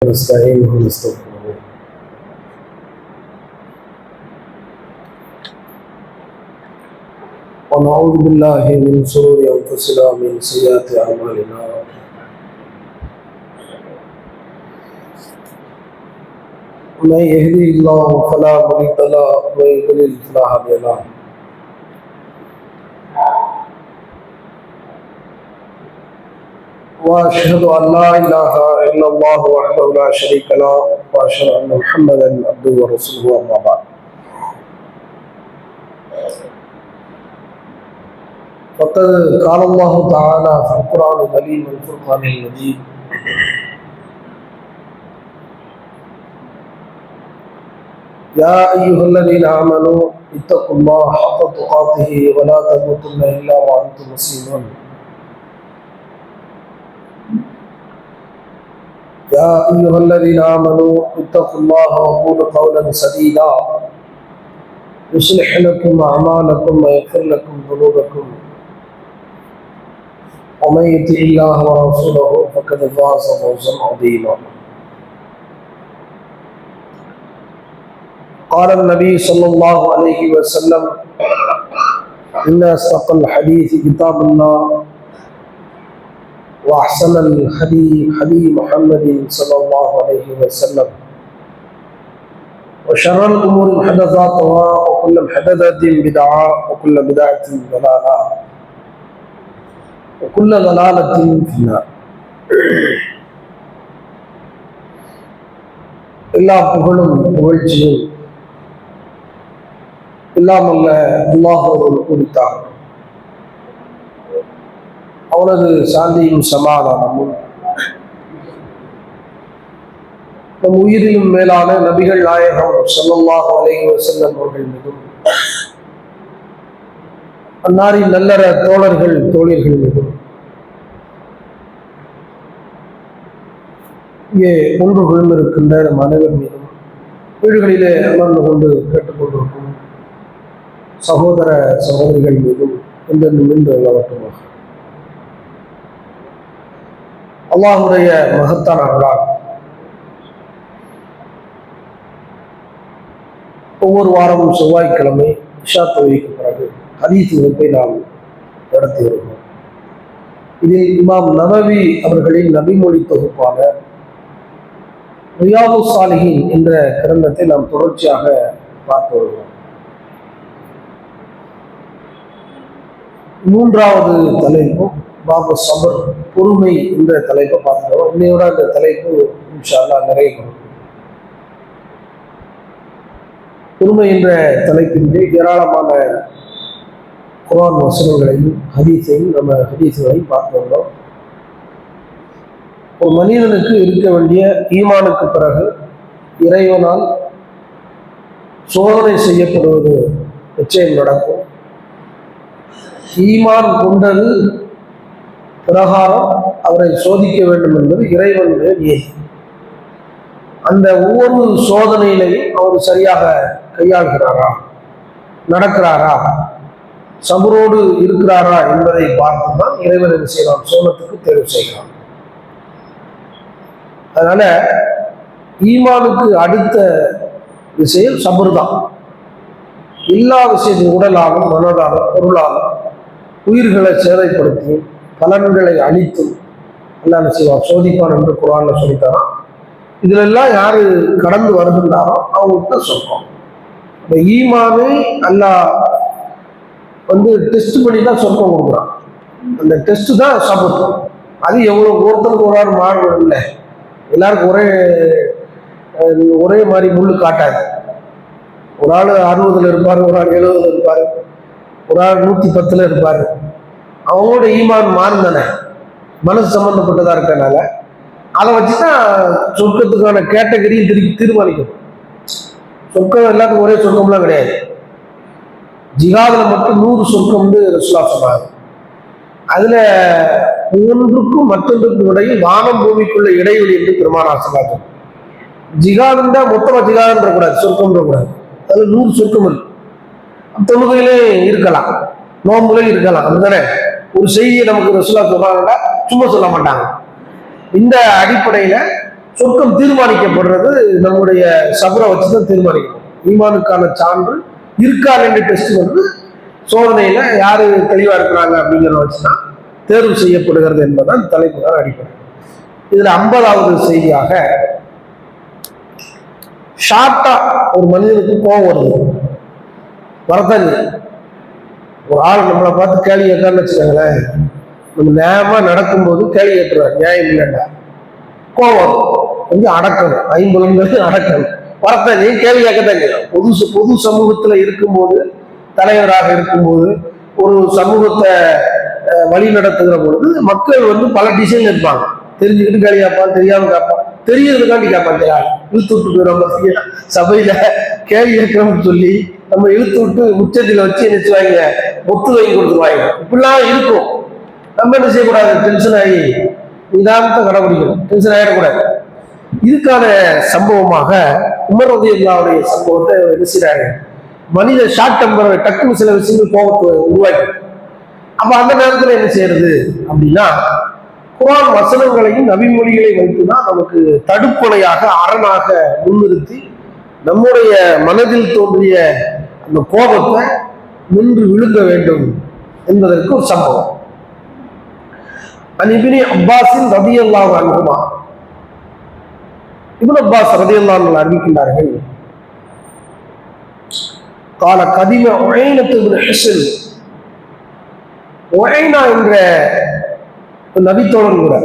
نستعينه ونستغفره ونعوذ بالله من شرور انفسنا ومن سيئات اعمالنا من يهده الله فلا مضل له ومن يضلل فلا هادي له واشهد ان لا اله الا الله وحده لا شريك له واشهد ان محمدا عبده ورسوله اما بعد فقد قال الله تعالى في القران الكريم والفرقان المجيد يا ايها الذين امنوا اتقوا الله حق تقاته ولا تموتن الا وانتم مسلمون يا أيها الذين آمنوا اتقوا الله وقولوا قولا سديدا يصلح لكم أعمالكم ويغفر لكم ذنوبكم ومن يطع الله ورسوله فقد فاز فوزا عظيما قال النبي صلى الله عليه وسلم إن أصدق الحديث كتاب الله وأحسن الهدي محمد صلى الله عليه وسلم وشر الأمور محدثاتها وكل محدثة بدعة وكل بدعة ضلالة وكل ضلالة في النار. எல்லா புகழும் புகழ்ச்சியும் இல்லாமல்ல அல்லாஹ்வுக்கு உரித்தான். அவனது சாந்தியும் சமாதானமும் நம் உயிரிலும் மேலான நபிகள் நாயகம் ஸல்லல்லாஹு அலைஹி வஸல்லம் அவர்கள் மீதும் அன்னாரின் நல்லற தோழர்கள் தோழியர்கள் மீதும் இங்கே ஒன்று விழுந்திருக்கின்ற நம் அனைவர் மீதும் வீடுகளிலே அமர்ந்து கொண்டு கேட்டுக்கொண்டிருக்கும் சகோதர சகோதரிகள் மீதும் என்றென்றும் நின்று வரட்டுமாக. அல்லாஹுடைய மகத்தான அருளால் ஒவ்வொரு வாரமும் செவ்வாய்க்கிழமை இஷா தொழுகைக்கு பிறகு ஹதீஸ் வகுப்பை நாம் நடத்தி வருகிறோம். இதில் இமாம் நவவி அவர்களின் நபிமொழி தொகுப்பான ரியாது சாலிஹின் என்ற கிரந்தத்தை நாம் தொடர்ச்சியாக பார்த்து வருகிறோம். மூன்றாவது தலைப்பும் பாபு சபர் பொறுமை என்ற தலைப்பை பார்க்கிறோம். இன்னையோட அந்த தலைப்பு இன்ஷா அல்லாஹ் நிறைவேறும். பொறுமை என்ற தலைப்பின் ஏராளமான குர்ஆன் வசனங்களையும் ஹதீஸையும் ஹதீஸ்களையும் பார்த்து வந்தோம். ஒரு மனிதனுக்கு இருக்க வேண்டிய ஈமானுக்கு பிறகு இறைவனால் சோதனை செய்யப்படுவது நிச்சயம் நடக்கும். ஈமான் கொண்டது பிரகாரம் அவரை சோதிக்க வேண்டும் என்பது இறைவனுடைய நியதி. அந்த ஒவ்வொரு சோதனையிலையும் அவர் சரியாக கையாள்கிறாரா, நடக்கிறாரா, சபரோடு இருக்கிறாரா என்பதை பார்த்துதான் இறைவன் என்ன செய்யலாம், சோனத்துக்கு தேர்வு செய்யலாம். அதனால ஈமானுக்கு அடுத்த விஷயம் சபர் தான். எல்லா விஷயத்தையும் உடலாலும் மனதாலும் பொருளாலும் உயிர்களை சேவைப்படுத்தியும் பலன்களை அளித்தும் அல்லாஹ் செய்வான், சோதிப்பான் என்று குர்ஆன்ல சொல்லித்தரான். இதுல எல்லாம் யாரு கடந்து வருகின்றாரோ அவங்களுக்கு தான் சொல்றோம். இந்த ஈமானை அல்லாஹ் டெஸ்ட் பண்ணி தான் சொர்க்கம் கொடுக்குறான். அந்த டெஸ்ட் தான் சபர். அது எவ்வளவு ஒருத்தருக்கு ஒரு ஆள் மாறுபடும் இல்லை, எல்லாருக்கும் ஒரே மாதிரி முள்ளு காட்டாது. ஒரு ஆள் 60 இருப்பாரு, ஒரு ஆள் 70 இருப்பாரு, ஒரு ஆள் 110 இருப்பாரு. அவங்களோட ஈமான் மாறுந்தானே, மனசு சம்பந்தப்பட்டதா இருக்கனால அதை வச்சுதான் சொர்க்கத்துக்கான கேட்டகரியும் தீர்மானிக்கணும். சொர்க்கம் எல்லாத்துக்கும் ஒரே சொர்க்கம்லாம் கிடையாது. ஜிஹாதுல மட்டும் 100 சொர்க்கம்னு ரசூலுல்லாஹ் சொன்னாங்க. அதுல ஒன்றுக்கும் மற்றொன்றுக்கும் இடையில் வானம் பூமிக்குள்ள இடைவெளி என்று பெருமானார் சொன்னாங்க. ஜிஹாதுண்டா மொத்தமா ஜிஹாதுன்ற கூடாது, சொர்க்கம்ன்ற கூடாது. அதுல 100 சொர்க்கம் இருக்கு. தொழுகையிலே இருக்கலாம், நோம்புகளே இருக்கலாம். அதுதானே ஒரு செய்தியை நமக்கு ரசூலுல்லாஹ் சொல்றாங்கன்னா சும்மா சொல்ல மாட்டாங்க. இந்த அடிப்படையில சொர்க்கம் தீர்மானிக்கப்படுறது நம்முடைய சபரை வச்சுதான் தீர்மானிக்கணும். ஈமானுக்கான சான்று இருக்கா என்று டெஸ்ட் வந்து சோதனையில யாரு தெளிவா இருக்கிறாங்க அப்படிங்கிறத வச்சுதான் தேர்வு செய்யப்படுகிறது என்பதுதான் தலைப்புதான் அடிப்படை. இதுல 50வது செய்தியாக, ஷார்ட்டா ஒரு மனிதனுக்கு கோபம் வருது, வரதாங்க ஒரு ஆள் நம்மளை பார்த்து கேள்வி கேட்கான்னு வச்சுக்கோங்களேன், நம்ம நேரமா நடக்கும்போது கேள்வி கேட்டுருவார், நியாயம் இல்லைண்டா, கோபம் கொஞ்சம் அடக்கணும், 50 அடக்கணும், வரத்தாங்க கேள்வி கேட்கத்தாங்க. பொது சமூகத்துல இருக்கும்போது, தலைவராக இருக்கும்போது, ஒரு சமூகத்தை வழி நடத்துகிற பொழுது மக்கள் வந்து பல டிசைன் இருப்பாங்க. தெரிஞ்சுக்கிட்டு கேள்வி கேட்பான், தெரியாம கேட்பான், தெரியறதுக்காண்டி கேட்பான். இழுத்து விட்டு போயிடும் சபையில கேள்வி கேட்கணும்னு சொல்லி நம்ம இழுத்து விட்டு உச்சத்தில் வச்சு நினைச்சுவாங்க, ஒத்து வாங்கி கொடுத்துருவாங்க. இப்படிலாம் இருக்கும். நம்ம என்ன செய்யக்கூடாது, டென்ஷன் ஆகி நிதானத்தை கடைபிடிக்கணும், டென்ஷன் ஆகிடக்கூடாது. இதுக்கான சம்பவமாக உமர் ரலியல்லாஹுடைய சம்பவத்தை நினைச்சாங்க. மனித ஷார்ட் டெம்பர் டக்குன்னு சில விஷயங்கள் கோபத்தை உருவாக்கி, அப்ப அந்த நேரத்துல என்ன செய்யறது அப்படின்னா, குர்ஆன் வசனங்களையும் நபிமொழிகளை வைத்துதான் நமக்கு தடுப்பணையாக அரணாக முன்னிறுத்தி நம்முடைய மனதில் தோன்றிய அந்த கோபத்தை நின்று விழுங்க வேண்டும் என்பதற்கு ஒரு சம்பவம். இப்னு அப்பாஸ் ரலியல்லாஹு அன்ஹுமா, இப்னு அப்பாஸ் ரலியல்லாஹு அன்ஹு அறிவிக்கின்றார்கள், கால கதிம உழைனத்து இப்னு ஹிஸ்ன், உழைனா என்ற நபித்தோழன் கூட,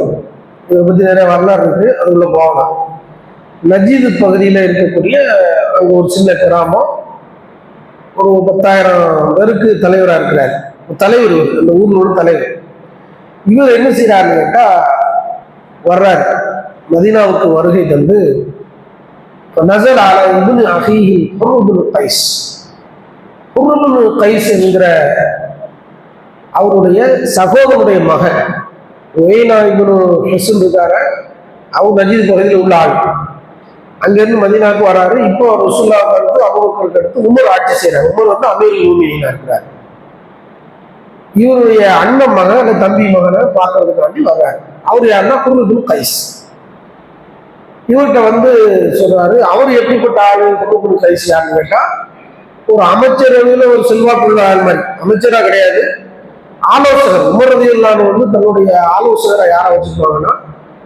இதை பத்தி நிறைய வரலாறு இருக்கு, அதுக்குள்ள போகலாம். நஜீது பகுதியில இருக்கக்கூடிய அங்க ஒரு சின்ன கிராமம், ஒரு 10,000 பேருக்கு தலைவராக இருக்கிறார். தலைவர், அந்த ஊர்ல தலைவர். இவர் என்ன செய்யறாருன்னு கேட்டா, வர்றாரு, மதீனாவுக்கு வருகை தந்து நஸல் அலா இப்னு அஹீஹி ஹுர் இப்னு கைஸ், ஹுர் இப்னு கைஸ் என்கிற அவருடைய சகோதரனுடைய மகன் உவைனா இப்னு ஹிஸ்ன் இருக்காரு, அவர் நஜீத் பகுதியில் உள்ள ஆள். அங்கிருந்து மதீனாவுக்கு வராரு. இப்போ ரசூலுல்லாஹ்வுக்கு அடுத்து அபூபக்கருக்கு அடுத்து உமர் ஆட்சி செய்யறாரு. உமர் வந்து அமீருல் முஃமினீனா இருக்கிறார். இவருடைய அண்ணன் மகன் அந்த தம்பி மகனை பார்க்கறதுக்காண்டி வர்றாரு. அவர் யாருன்னா ஹுர் இப்னு கைஸ். இவர்கிட்ட வந்து சொல்றாரு, அவர் எப்படிப்பட்ட ஆளு, ஹுர் இப்னு கைஸ் யாருன்னு கேட்டா, ஒரு அமைச்சரவையில ஒரு செல்வாக்குள்ள ஆள் மாதிரி, அமைச்சரா கிடையாது, ஆலோசகர். உமர் ரலியல்லாஹு அன்ஹு வந்து தன்னுடைய ஆலோசகரை யாரை வச்சிருப்பாங்கன்னா,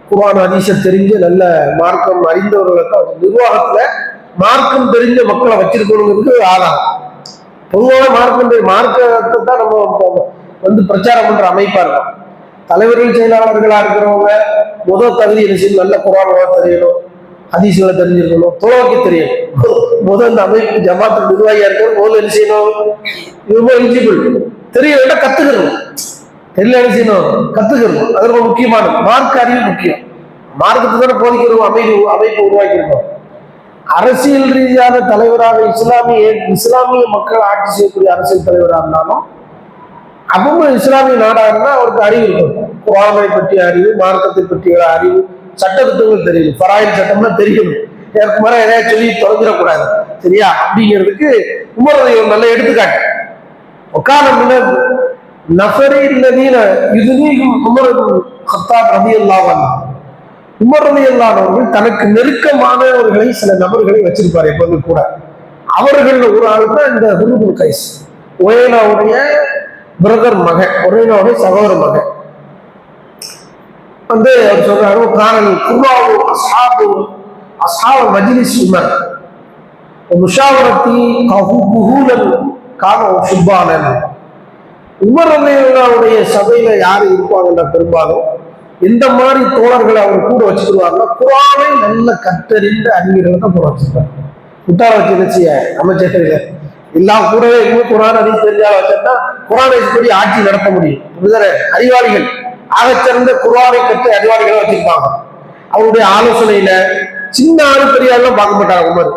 குர்ஆன் ஹதீஸை தெரிஞ்ச நல்ல மார்க்கம் அறிந்தவர்களை தான், நிர்வாகத்துல மார்க்கம் தெரிஞ்ச மக்களை வச்சிருக்கணுங்கிறது ஆதாரம். பொதுவாக மார்க்கத்தை தான் நம்ம வந்து பிரச்சாரம் பண்ற அமைப்பா இருக்கும். தலைவர்கள் செயலாளர்களா இருக்கிறவங்க முதல் தகுதி என்ன செய்யணும், நல்ல குர்ஆன் தெரியணும், ஹதீஸ்களை தெரிஞ்சிருக்கணும், தொலைக்க தெரியணும். முதல் இந்த அமைப்பு ஜமாத்து நிர்வாகியா இருக்கிற முதல்ல என்ன செய்யணும், ரொம்ப எலிஜிபிள், தெரியல கத்துக்கணும், தெரியல என்ன செய்யணும், கத்துக்கணும். அது ரொம்ப முக்கியமானது. மார்க்க அறிவு முக்கியம். மார்க்கத்தை தானே போதிக்கிறோம், அமைப்பு உருவாக்கியிருக்கோம். அரசியல் ரீதியான தலைவராக இஸ்லாமிய மக்கள் ஆட்சி செய்யக்கூடிய அரசியல் தலைவராக இருந்தாலும், அப்பவும் இஸ்லாமிய நாடாக இருந்தால் அவருக்கு அறிவு இருக்கும். குர்ஆனை பற்றிய அறிவு, மார்க்கத்தை பற்றிய அறிவு, சட்டத்திட்டங்கள் தெரியணும், ஃபராயில் சட்டம்னா தெரியணும். எனக்கு மேலே எதாவது சொல்லி தொலைஞ்சிடக்கூடாது, சரியா? அப்படிங்கிறதுக்கு உமர் ரலியல்லாஹு நல்ல எடுத்துக்காட்டு. உக்கான மினர் நஃபரி இல்லதீன யுதுனீஹும் உமர் இப்னு கத்தாப் ரலியல்லாஹு அன்ஹு. உமர் ரலியல்லாஹு அன்ஹு தனக்கு நெருக்கமானவர்களை சில நபர்களை வச்சிருப்பார் எப்போதும் கூட. அவர்கள் ஒரு ஆள் தான் இந்த ஹுர் இப்னு கைஸ், உவைனாவுடைய பிரதர் மகன், உவைனாவுடைய சகோதர மகன். வந்து அவர் சொல்றாரு, கானல் குர்ஆவு அஸ்ஹாபு மஜ்லிஸ் உமர் முஷாவரத்தி குஹூலன் கான சுப்பானன். உமர் ரலியல்லாஹுடைய சபையில யாரு இருப்பாங்கன்னா, பெரும்பாலும் எந்த மாதிரி தோழர்களை அவர் கூட வச்சுக்கிடுவாங்கன்னா, குர்ஆனை நல்ல கற்றறிந்த அறிஞர்களை தான் கூட வச்சிருப்பாங்க. முட்டாள வச்சு நினைச்சிய அமைச்சர்கள் எல்லாம் கூடவே இன்னும் குர்ஆன் ஹதீஸ் தெரிஞ்சால வச்சா குர்ஆனை படி ஆட்சி நடத்த முடியும். அறிவாளிகள், ஆகச்சிறந்த குர்ஆனை கற்ற அறிவாளிகளை வச்சிருப்பாங்க. அவருடைய ஆலோசனையில சின்ன ஆளு பெரிய ஆளுலாம் பார்க்க மாட்டாங்க. உமர்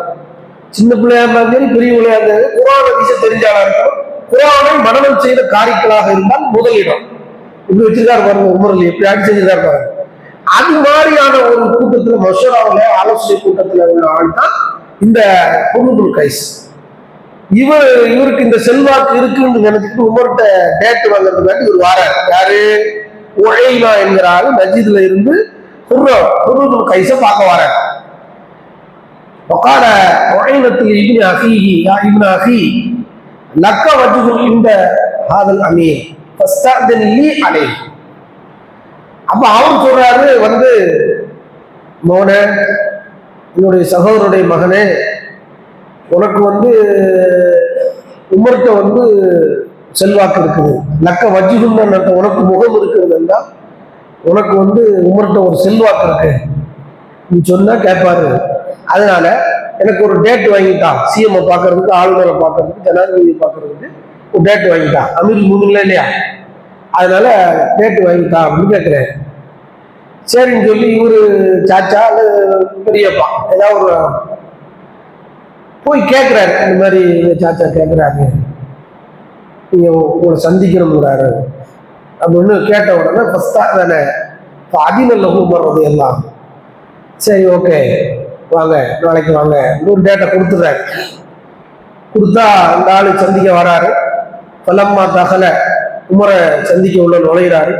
சின்ன பிள்ளையா இருந்தாலும் பெரிய பிள்ளையா இருந்தாலும் குர்ஆன் ஹதீஸை தெரிஞ்சாலா இருக்கும், குர்ஆனை மனனம் செய்த காரிக்களாக இருந்தால் முதலிடம். இப்படி வச்சிருக்காரு பாருங்க, உமர் எப்படி ஆட்சி செஞ்சிருக்காரு பாருங்க. அது மாதிரியான ஒரு கூட்டத்துல, மஷூராவுல ஆலோசனை கூட்டத்துல உள்ள ஆள் தான் இந்த ஹுர் இப்னு கைஸ். இவருக்கு இந்த செல்வாக்கு இருக்குன்னு நினைச்சிட்டு உமர்கிட்ட டேட் வாங்குறதுக்காண்டி இவர் வாராரு. யாரு? உழைனா என்கிற ஆளு நஜீதுல இருந்து கைஸை பார்க்க வரேன். وقال وعينة لابن أخيه يا ابن أخي لك وجه عند هذا الأمير فاستأذن لي عليه. அப்ப அவன் சொல்றாரு வந்து, மோனே, என்னுடைய சகோதரனுடைய மகனே, உனக்கு வந்து உமர்கிட்ட வந்து செல்வாக்கு இருக்குது. லக்க வஜ்ஜுன்னு உனக்கு முகம் இருக்கிறது என்றால் உனக்கு வந்து உமர்கிட்ட ஒரு செல்வாக்கு இருக்கு, நீ சொன்னா கேட்பாரு. அதனால எனக்கு ஒரு டேட் வாங்கிட்டான், சிஎம் பார்க்கறதுக்கு, ஆளுநரை பார்க்கறதுக்கு, ஜனாதிபதியை பார்க்கறதுக்கு ஒரு டேட் வாங்கிட்டான். அமீர் மூமின்ல இல்லையா, அதனால டேட் வாங்கிட்டான் அப்படின்னு கேட்கிறேன். சரின்னு சொல்லி இவரு சாச்சா அல்லது பெரியப்பா ஏதாவது ஒரு போய் கேட்கிறாரு, இந்த மாதிரி சாச்சா கேட்கிறாரு, நீங்க உங்களை சந்திக்கணுங்கிறாரு அப்படின்னு கேட்ட உடனே ஃபர்ஸ்டா தானே அதிநல்ல கூப்பிடுறது எல்லாம். சரி, ஓகே, வாங்க, நாளைக்கு வாங்க, இன்னொரு டேட்டை கொடுத்துட்றாரு. கொடுத்தா அந்த ஆளு சந்திக்க வராரு. பலம்மா தகல உமரை சந்திக்க உள்ள நுழைகிறாரு.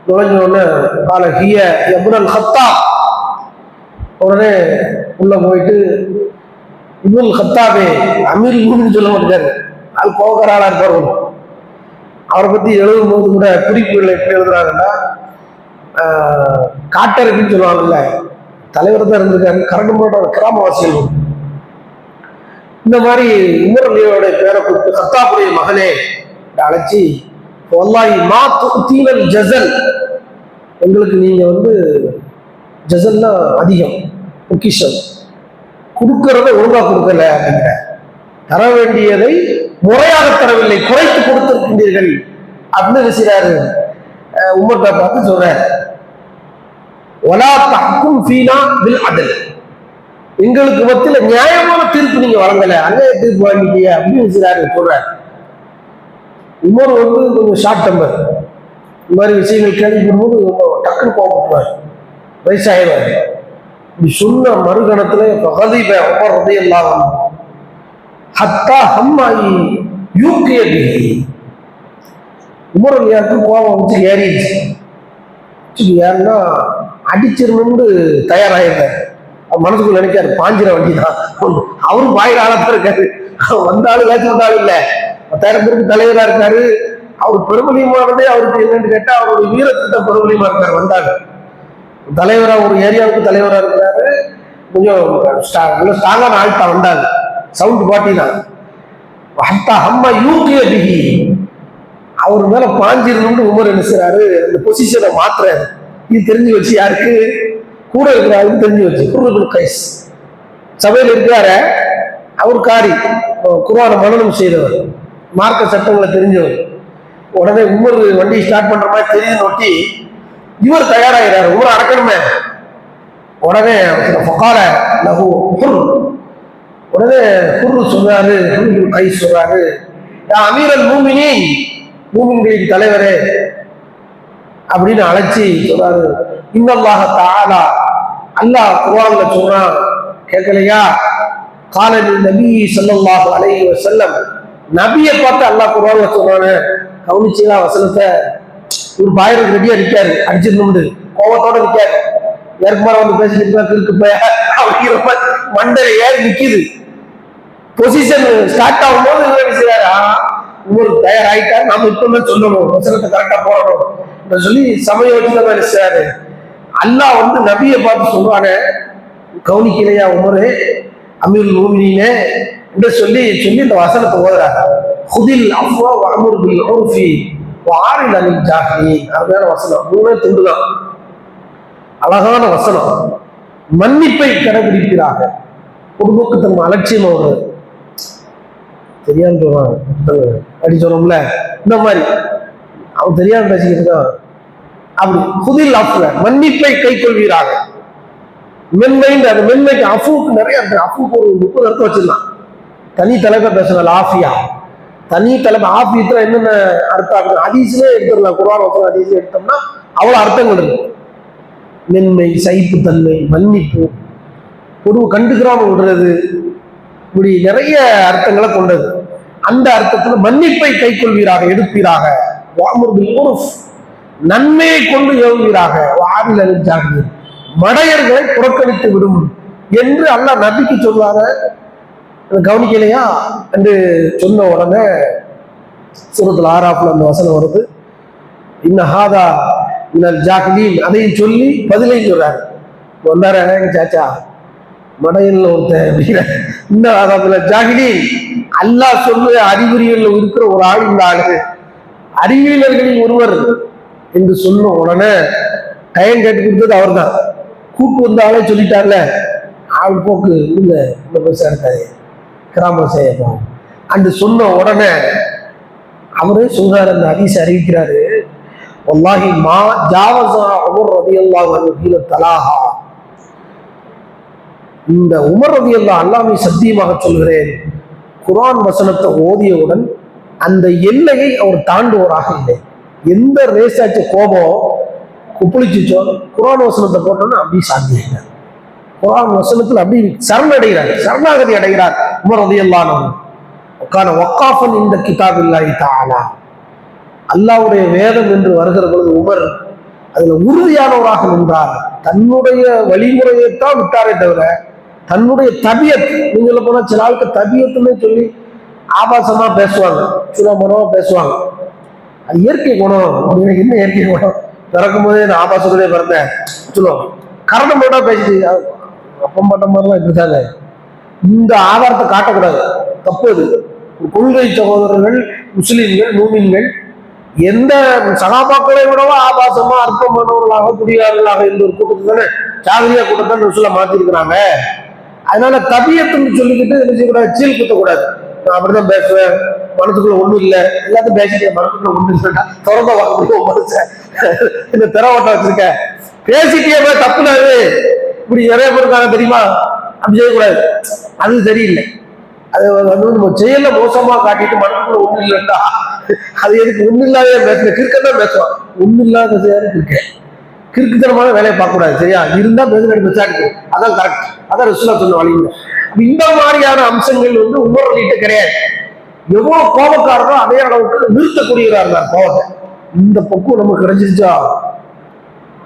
நுழைஞ்ச உடனே கால ஹிய இப்னுல் கத்தாப், உடனே உள்ள போயிட்டு இப்னுல் கத்தாபே அமீர் மூமின் சொல்ல மாட்டாரு, அது கோகராளா இருப்பார். அவரை பத்தி எழுதும் போது கூட குறிப்புகள் எப்படி எழுதுறாங்கன்னா, காட்டருக்குன்னு சொல்லுவாங்கல்ல, தலைவர் தான் இருந்திருக்காரு, கரண்டு போட்ட கிராமவாசிகள். இந்த மாதிரி உமர் அலியோட பேரை கூப்பிட்டு கத்தாபுடைய மகனே அழைச்சி, வல்லாஹி மா துதீனல் ஜஸல், எங்களுக்கு நீங்க வந்து ஜஸல்னா அதிகம், பொக்கிஷம், கொடுக்கறத ஒழுங்கா கொடுக்கல அப்படிங்கிற, தர வேண்டியதை முறையாக தரவில்லை, குறைத்து கொடுத்திருக்கின்றீர்கள் அப்படின்னு செய்றாரு. உமர்கிட்ட பார்த்து சொல்றாரு, வலா தஹ்கும் ஃபீனா பில் அத்ல், எங்களுக்கு மத்தியில நியாயமான தீர்ப்பு நீங்க வழங்கல, அநியாய தீர்ப்பு வாங்கிட்டீங்க அப்படின்னு சொல்றாரு. உமர் வந்து கொஞ்சம் ஷார்ட் டெம்பர், இந்த மாதிரி விஷயங்கள் கேள்விப்படும்போது டக்குன்னு கோபப்படுவார், வயசாயிடுவார். இப்படி சொன்ன மறுகணத்துல பகதிப உமர் ரலியல்லாஹு அன்ஹு ஹத்தா ஹம்மாயி யூகியபி, உமர் அலியாருக்கு கோபம் வச்சு ஏறிடுச்சு. ஏன்னா அடிச்சிடணும்னு தயாராகிருந்தார். மனசுக்குள்ள நினைக்காரு, பாஞ்சிர வண்டி தான், அவரும் பாயிர ஆளத்தான் இருக்காரு, வந்தாலும் ஏற்ற வந்தாலும் இல்லை, 10,000 பேருக்கு தலைவரா இருக்காரு. அவர் பெருமலியமானதே அவருக்கு என்னன்னு கேட்டா அவருடைய வீரத்திட்ட பெருமலியமா இருக்காரு. வந்தாங்க தலைவரா, ஒரு ஏரியாவுக்கு தலைவரா இருக்கிறாரு, கொஞ்சம் ஸ்ட்ராங்கான ஆள்தான் வந்தாங்க, சவுண்ட் பாட்டி தான். அம்மா யூகிய பிகி, அவர் மேல பாஞ்சிரணும்னு உமர் என்ன செய்றாரு, அந்த பொசிஷனை மாத்துறாரு. இது தெரிஞ்சு வச்சு யாருக்கு, கூட இருக்கிறாருக்கு தெரிஞ்சு வச்சு, குர்ருல் கைஸ் சபையில் இருக்கிறாரு, அவர் காரி குர்ஆனை மனனம் செய்தவர், மார்க்க சட்டங்களை தெரிஞ்சவர். உடனே உமர் வண்டி ஸ்டார்ட் பண்ற மாதிரி தெரிஞ்சு நோட்டி இவர் தயாராகிறாரு, உமர் அடக்கணுமே. உடனே ஃபகால லஹு ஹுர், உடனே குர்ரு சொல்றாரு, கை சொல்றாரு, அமீரல் மூமினீன், மூமின்களின் தலைவரே அப்படின்னு அழைச்சி சொல்றாரு. இன்னல்லாஹ தஆலா, அல்லாஹ் குர்ஆன்ல சொல்றான், கேட்கலையா, காலனி நபி ஸல்லல்லாஹு அலைஹி வஸல்லம், நபியை பார்த்து அல்லாஹ் குர்ஆன்ல சொல்றானே, கவனிச்சீங்களா வசனத்தை? ஒரு பாயிரம் ரெடியா நிற்காரு, அடிச்சிடணும்னு கோபத்தோட நிற்காரு. ஏற்கனவே வந்து பேசிட்டு இருக்கு அப்படிங்கிற மாதிரி மண்டல ஏறி நிக்குது. பொசிஷன் ஸ்டார்ட் ஆகும் போது என்ன செய்யறாரு, உங்களுக்கு தயாராயிட்டாரு, நம்ம இப்பவுமே சொல்லணும், வசனத்தை கரெக்டா போடணும் சொல்லி சமயோஜித மாதிரி செய்யாரு. அல்லாஹ் வந்து நபியை பார்த்து சொல்றானே, கவனிக்கலையா உமரே அமீருல் மூமினீனே என்று சொல்லி இந்த வசனத்தை ஓதுறாங்க. ஹுதில் அஃப்வா வஅமுர் பில் உர்ஃபி வஆரில் அனில் ஜாஹிலீன். அழகான வசனம், மூணே துண்டுதான், அழகான வசனம். மன்னிப்பை கடைபிடிக்கிறாங்க, குடும்பக்கு தன் அலட்சியம் ஒரு தெரியாம சொல்றாங்க, அப்படி சொல்றோம்ல, இந்த மாதிரி அவன் தெரியாம பேசிக்கிட்டு இருக்கான். அப்படி ஹுதில் அஃப்வ, மன்னிப்பை கை கொள்வீராக. மென்மைன்னு, அது மென்மைக்கு அஃபுக்கு நிறைய இருக்கு. அஃபுக்கு ஒரு 30 அர்த்தம் வச்சிருந்தான். தனி தலைப்பை பேசுறாங்க, ஆஃபியா தனி தலைமை. ஆஃபியத்துல என்னென்ன அர்த்தம் ஹதீஸ்லயே எடுத்துடலாம், குர்ஆன் வசனம் ஹதீஸ்ல எடுத்தோம்னா அவ்வளவு அர்த்தங்கள் இருக்கு. மென்மை, சகிப்புத்தன்மை, மன்னிப்பு, பொதுவு கண்டுக்கிறாம விடுறது, இப்படி நிறைய அர்த்தங்களை கொண்டது. அந்த அர்த்தத்துல மன்னிப்பை கை கொள்வீராக, எடுப்பீராக. வஅமுர் பில் உர்ஃப், நன்மையை கொண்டு ஏவுவீராக. வஆரில் அனில் ஜாஹிலீன், மடையர்களை புறக்கணித்து விடும் என்று அல்லாஹ் நபிக்கு சொல்வாங்க. கவனிக்கலையா என்று சொன்ன உடனே சூரத்துல் ஆராஃப்ல அந்த வசனம் வருது, இன்னஹாதா மினல் ஜாஹிலீன், அதையும் சொல்லி பதிலையும் சொல்றாரு. வந்தார சாச்சா மடையல்ல ஒருத்தன் அப்படிங்கிற இன்னஹாதா மினல் ஜாஹிலீன், அல்லாஹ் சொல்ல அறிகுறிகள்ல இருக்கிற ஒரு ஆள் இந்த ஆளு அறிவியலர்களில் ஒருவர் என்று சொன்ன உடனே டைம் கேட்டு கொடுத்தது அவர் தான். கூட்டு வந்த ஆளே சொல்லிட்டார்ல, ஆள் போக்கு இல்ல இந்த பெருசா இருக்காது கிராம செய்யப்போம் அன்று சொன்ன உடனே அவரே சொல்றாரு, அந்த ஹதீஸ் அறிவிக்கிறாரு, வல்லாஹி மா ஜாவஸா உமர் ரலியல்லாஹு அன்ஹு கீழ தலாஹா, இந்த உமர் ரலியல்லாஹு அல்லாஹ்வை சத்தியமாக சொல்கிறேன், குர்ஆன் வசனத்தை ஓதியவுடன் அந்த எல்லையை அவர் தாண்டுவோராக இல்லை. எந்த ரேசாச்சு கோபம் குப்புளிச்சுச்சோ குர்ஆன் வசனத்தை போட்டோன்னு அப்படி சாந்திங்க, குர்ஆன் வசனத்தில் அப்படி சரணடைகிறார், சரணாகதி அடைகிறார் உமர் ரலியல்லாஹு அன்ஹு. உக்கான வக்காஃபன் இந்த கிதாபில்லாஹி தஆலா, அல்லாஹ்வுடைய வேதம் என்று வருகிற பொழுது உமர் அதுல உறுதியானவராக நின்றார். தன்னுடைய வழிமுறையைத்தான் விட்டாரே தவிர தன்னுடைய தபியத், நீங்கள போனா சில ஆளுக்கு தபியத்துன்னு சொல்லி ஆபாசமா பேசுவாங்க, சுலபனமா பேசுவாங்க. அது இயற்கை குணம். எனக்கு என்ன இயற்கை குணம்? பிறக்கும் போதே நான் ஆபாசத்திலே பிறந்தேன் சொல்லுவாங்க. கரணம் போட்டா பேசிட்டு அப்பம் பட்ட மாதிரிலாம் இப்படிதாங்க. இந்த ஆதாரத்தை காட்டக்கூடாது, தப்பு. அது கொள்கை சகோதரர்கள் முஸ்லிம்கள் மூமின்கள் எந்த சகாபாக்களை விடவோ ஆபாசமா அற்பமானவர்களாக குடியாளர்களாக இருந்த ஒரு கூட்டத்தை தானே சாகரியா கூட்டத்தை ரசூலா மாத்திருக்கிறாங்க. அதனால தபியத்துன்னு சொல்லிக்கிட்டு என்ன செய்யக்கூடாது, சீல் குத்தக்கூடாது. நான் அப்படிதான் பேசுவேன், மனத்துக்குள்ள ஒண்ணும் இல்லை, எல்லாத்தையும் பேசிட்டே மனத்துக்குள்ள ஒண்ணும் இல்லைன்னா திறந்த வாங்க மனுஷன் இந்த திறவட்டம் வச்சிருக்க பேசிட்டே தப்புனாரு. இப்படி நிறைய பேருக்காக தெரியுமா, அப்படி செய்யக்கூடாது, அது சரியில்லை. அது வந்து நம்ம செயல மோசமா காட்டிட்டு மனத்துக்குள்ள ஒண்ணும் இல்லைன்னா அது எதுக்கு? ஒண்ணு இல்லாத பேசுற கிறுக்கதான் பேசுவான், ஒண்ணு இல்லாத கிறுக்க கிறுக்குத்தனமான வேலையை பார்க்க கூடாது. சரியா இருந்தா பேசுறது மெச்சாட்டு, அதான் கரெக்ட், அதான் ரசூலா சொன்ன வழிங்க. இந்த மாதிரியான அம்சங்கள் வந்து உமர் ரலிட்ட கிடையாது. எவ்வளவு கோபக்காரனோ அதே அளவுக்கு நிறுத்தக்கூடியவரா இருந்தார் கோபத்தை. இந்த பக்கம் நமக்கு கிடைச்சிருச்சா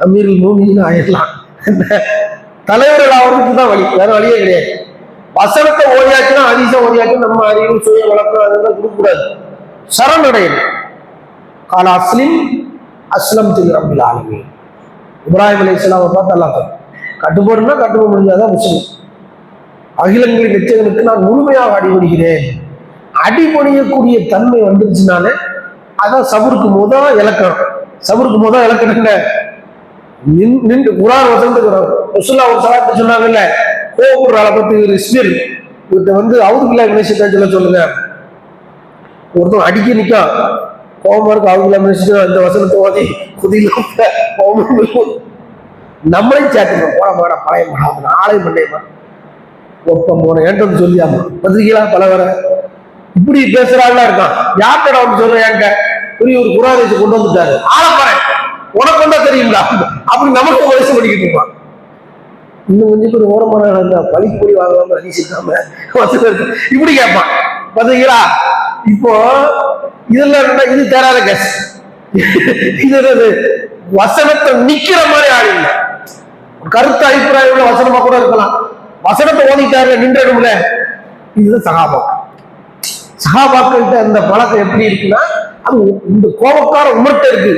அமீருல் மூமினீன் ஆயிடலாம். தலைவர்கள் அவருக்கு தான் வழி, வேற வழியே கிடையாது. வசனத்தை ஓதியாச்சுன்னா ஹதீஸை ஓதியாச்சும் நம்ம அறிவு சுய வழக்கம் அதெல்லாம் கொடுக்கக்கூடாது, சரணடையணும். கால அஸ்லிம் அஸ்லம் தில் ரப்பில் ஆலமீன். இப்ராஹிம் அலைஹிஸ்ஸலாமை பார்த்து அல்லாஹ் கட்டுப்பாடுனா கட்டுப்பட முடியாதான் முஸ்லிம். அகிலங்களின் நிச்சயங்களுக்கு நான் முழுமையாக அடிபடுகிறேன். அடிபணியக்கூடிய தன்மை வந்துருச்சுனாலே அதான் சபருக்கு முதல் இலக்கணம். சபருக்கு முதல் இலக்கணம் நின்று குர்ஆன் வசனத்துக்கு ரசூலுல்லாஹ் ஒரு சலாத்தை சொன்னாங்கல்ல, கோபுர அளவுக்கு இஸ்பிர் இவர்கிட்ட வந்து அவுதுபில்லா மினஷ் சொல்லுங்க. ஒருத்தன் அடிக்க நிக்கா கோபமா இருக்கு, அவுதுபில்லா மினஷ் அந்த வசனத்தை ஓதி குதியில நம்மளையும் சேர்த்துக்கணும். போட மாட பழைய மகா ஆலயம் பண்ணேமா ஒப்பம் போன ஏன்ட்டு வந்து சொல்லியாமா பத்திரிகைகளா பல வர இப்படி பேசுறாங்களா இருக்கான். யார்கிட்ட வந்து சொல்றேன் என்கிட்ட பெரிய ஒரு குர்ஆனை கொண்டு வந்துட்டாரு, ஆளப்பாறேன் உனக்கு வந்தா தெரியுங்களா அப்படி நமக்கு வயசு பண்ணிக்கிட்டு இருப்பான். இன்னும் கொஞ்சம் பேர் ஓரமான இருந்தா பழிக்கு போய் வாங்காம அதிசிக்காம இப்படி கேட்பான் பாத்தீங்களா. இப்போ இதெல்லாம் இருந்தா இது தேராத கேஸ், இது வசனத்தை நிக்கிற மாதிரி ஆள் இல்லை. கருத்து அபிப்பிராயம் வசனமா கூட இருக்கலாம், வசனத்தை ஓதிட்டாரு நின்றுல. இதுதான் சகாபாக்கள். சகாபாக்கள்கிட்ட அந்த பழக்கம் எப்படி இருக்குன்னா அது இந்த கோபக்கார உமர்ட்ட இருக்கு.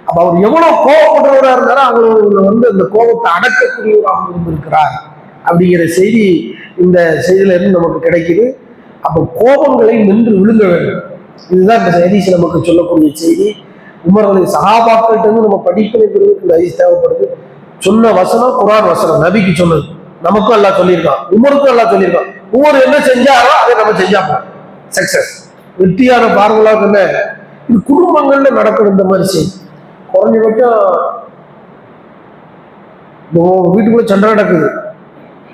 அப்ப அவர் எவ்வளவு கோபப்படுறவராக இருந்தாலும் அவங்க வந்து அந்த கோபத்தை அடக்கக்கூடியவராக இருந்திருக்கிறார் அப்படிங்கிற செய்தி இந்த செய்தியில இருந்து நமக்கு கிடைக்குது. அப்ப கோபங்களை நின்று விழுங்க வேண்டும். இதுதான் இந்த ஹதீஸ் நமக்கு சொல்லக்கூடிய செய்தி. உமர் ரலி சஹாபாக்கள்கிட்ட இருந்து நம்ம படிப்பினை பெறுவதற்கு இந்த ஹதீஸ் தேவைப்படுது. சொன்ன வசனம் குர்ஆன் வசனம், நபிக்கு சொன்னது, நமக்கும் அல்லாஹ் சொல்லியிருக்கான், உமருக்கும் அல்லாஹ் சொல்லியிருக்கான். உமர் என்ன செஞ்சாரோ அதை நம்ம செஞ்சா சக்சஸ், வெற்றியான பார்வலாக என்ன. இது குடும்பங்கள்ல நடக்கிற இந்த மாதிரி செய்தி. குறைஞ்சபட்சம் வீட்டுக்குள்ள சண்டை நடக்குது,